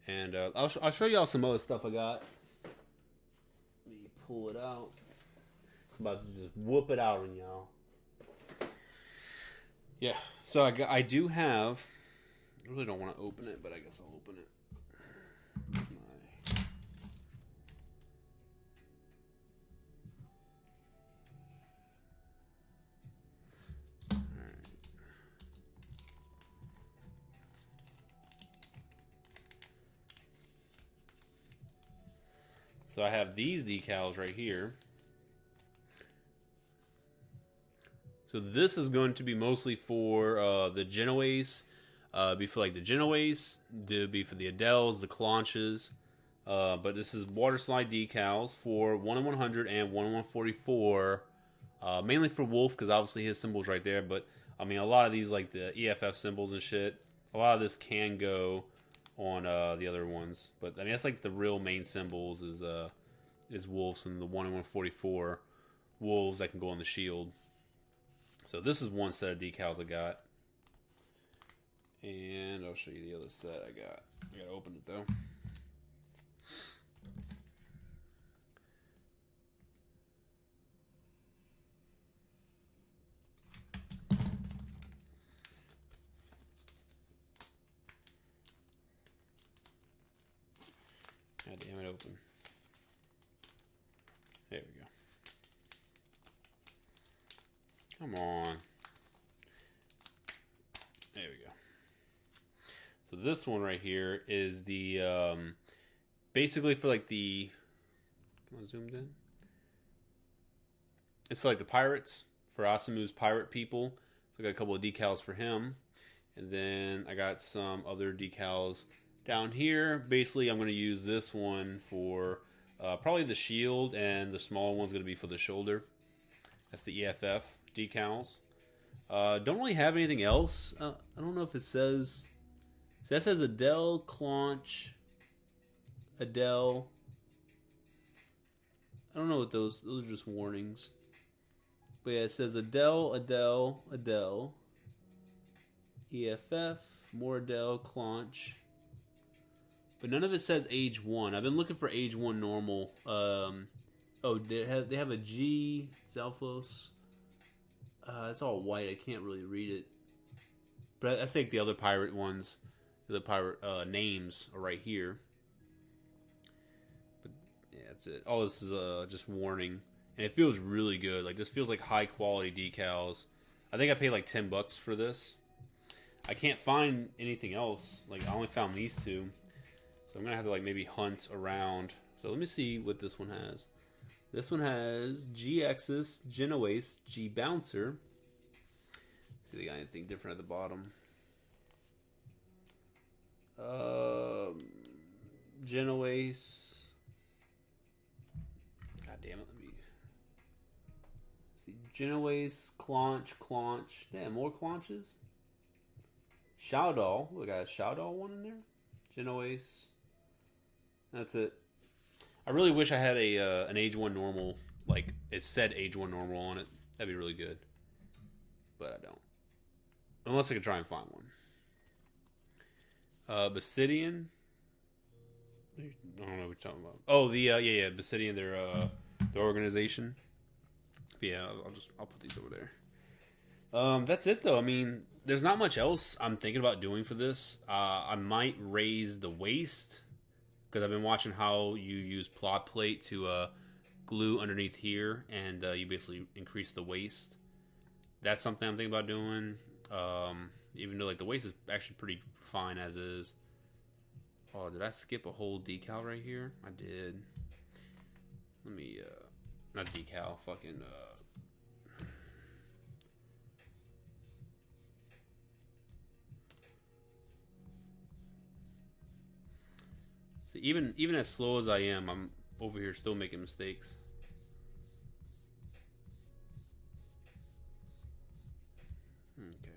A: And I'll show y'all some other stuff I got. Let me pull it out. I'm about to just whoop it out on y'all. Yeah, so I do have... I really don't want to open it, but I guess I'll open it. Alright. So I have these decals right here. So this is going to be mostly for the Genoese. Be for like the Genoese, be for the Adels, the Clanches. But this is water slide decals for 1 in 100 and 1 in 144. Mainly for Wolf, because obviously his symbol's right there. But I mean, a lot of these, like the EFF symbols and shit, a lot of this can go on the other ones. But I mean, that's like the real main symbols is Wolves and the 1 in 144 Wolves that can go on the shield. So this is one set of decals I got. And I'll show you the other set I got. I gotta open it though. God damn it, open. There we go. Come on. There we go. So this one right here is the basically for like the, come on, zoomed in. It's for like the pirates, for Asamu's pirate people. So I got a couple of decals for him, and then I got some other decals down here. Basically, I'm going to use this one for probably the shield, and the smaller one's going to be for the shoulder. That's the EFF decals. Don't really have anything else. I don't know if it says. So that says Adele, Clanch, Adele. I don't know what those are just warnings. But yeah, it says Adele, Adele, Adele, EFF, more Adele, Clanch. But none of it says age 1. I've been looking for age 1 normal Oh, they have a G, Zelphos. It's all white. I can't really read it. But I think the other pirate ones, the pirate names are right here. But yeah, that's it. All this is just warning. And it feels really good. Like, this feels like high quality decals. I think I paid like $10 for this. I can't find anything else. Like, I only found these two. So I'm going to have to like maybe hunt around. So let me see what this one has. This one has G-Axis, Genoese, G-Bouncer. See, they got anything different at the bottom. Genoese. God damn it, let me see. Genoese, Claunch. Damn, more Claunches. Showdoll. We got a Showdoll one in there. Genoese. That's it. I really wish I had an age 1 normal, like it said age 1 normal on it. That'd be really good. But I don't. Unless I could try and find one. Basidian. I don't know what you're talking about. Oh, yeah, Basidian, their organization. Yeah, I'll put these over there. That's it though. I mean, there's not much else I'm thinking about doing for this. I might raise the waist because I've been watching how you use plot plate to glue underneath here, and you basically increase the waist. That's something I'm thinking about doing. Even though like the waist is actually pretty fine as is. Oh, did I skip a whole decal right here? I did. Let me not decal, fucking see, even as slow as I am, I'm over here still making mistakes. Okay.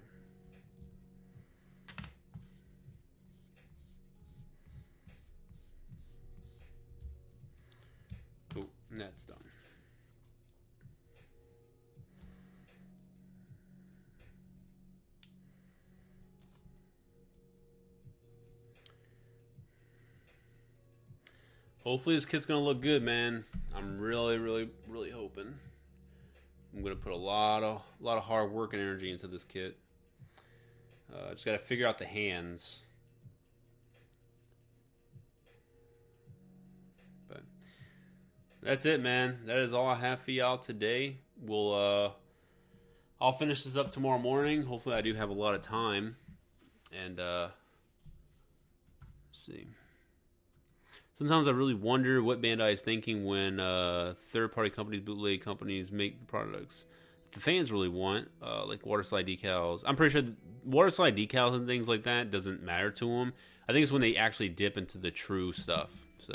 A: Oh, that's done. Hopefully this kit's gonna look good, man. I'm really hoping. I'm gonna put a lot of hard work and energy into this kit. Just gotta figure out the hands. But that's it, man. That is all I have for y'all today. I'll finish this up tomorrow morning. Hopefully I do have a lot of time. And let's see. Sometimes I really wonder what Bandai is thinking when third-party companies, bootleg companies, make the products the fans really want, like water slide decals. I'm pretty sure water slide decals and things like that doesn't matter to them. I think it's when they actually dip into the true stuff. So,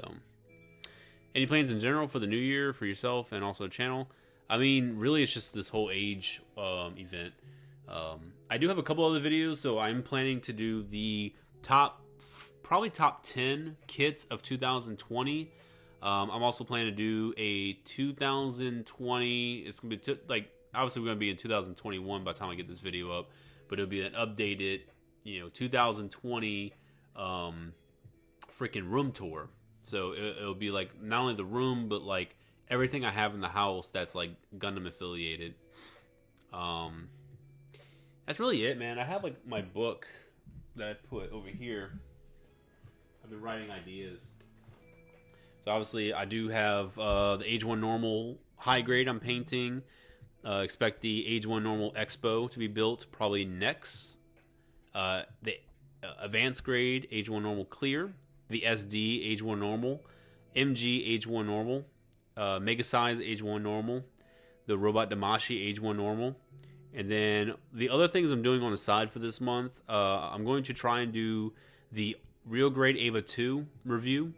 A: any plans in general for the new year for yourself and also the channel? I mean, really, it's just this whole age event. I do have a couple other videos, so I'm planning to do the probably top 10 kits of 2020. I'm also planning to do a 2020. It's gonna be obviously we're gonna be in 2021 by the time I get this video up, but it'll be an updated, 2020 freaking room tour. So it'll be like not only the room, but like everything I have in the house that's like Gundam affiliated. That's really it, man. I have like my book that I put over here. I've been writing ideas. So obviously I do have the Age 1 Normal high grade I'm painting. Expect the Age 1 Normal Expo to be built probably next. The Advanced grade Age 1 Normal Clear. The SD Age 1 Normal. MG Age 1 Normal. Mega Size Age 1 Normal. The Robot Damashi Age 1 Normal. And then the other things I'm doing on the side for this month, I'm going to try and do the Real Grade Ava 2 review.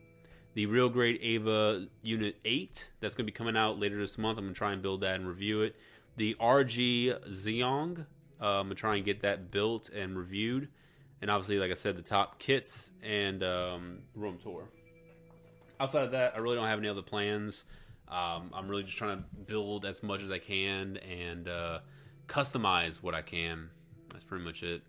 A: The Real Grade Ava Unit 8, that's going to be coming out later this month. I'm going to try and build that and review it. The RG Zeong, I'm going to try and get that built and reviewed. And obviously, like I said, the top kits and room tour. Outside of that, I really don't have any other plans. I'm really just trying to build as much as I can and customize what I can. That's pretty much it.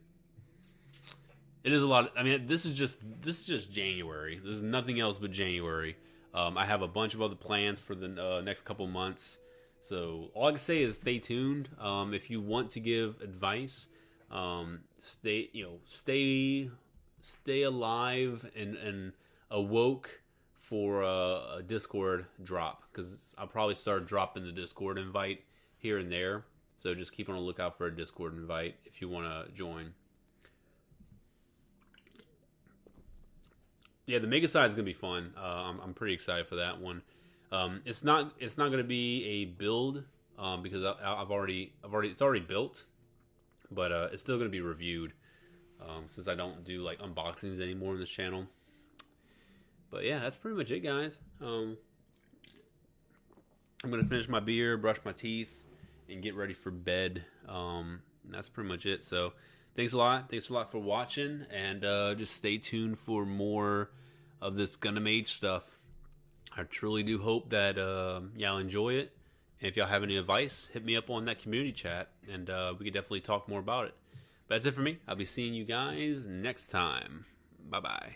A: It is a lot. I mean, this is just January. There's nothing else but January. I have a bunch of other plans for the next couple months. So all I can say is stay tuned. If you want to give advice, stay alive and awoke for a Discord drop, because I'll probably start dropping the Discord invite here and there. So just keep on the lookout for a Discord invite if you want to join. Yeah, the Mega side is gonna be fun. I'm pretty excited for that one. It's not gonna be a build because it's already built, but it's still gonna be reviewed since I don't do like unboxings anymore on this channel. But yeah, that's pretty much it, guys. I'm gonna finish my beer, brush my teeth, and get ready for bed. That's pretty much it. So thanks a lot for watching, and just stay tuned for more of this Gundam Age stuff. I truly do hope that y'all enjoy it. And if y'all have any advice, hit me up on that community chat, and we could definitely talk more about it. But that's it for me. I'll be seeing you guys next time. Bye-bye.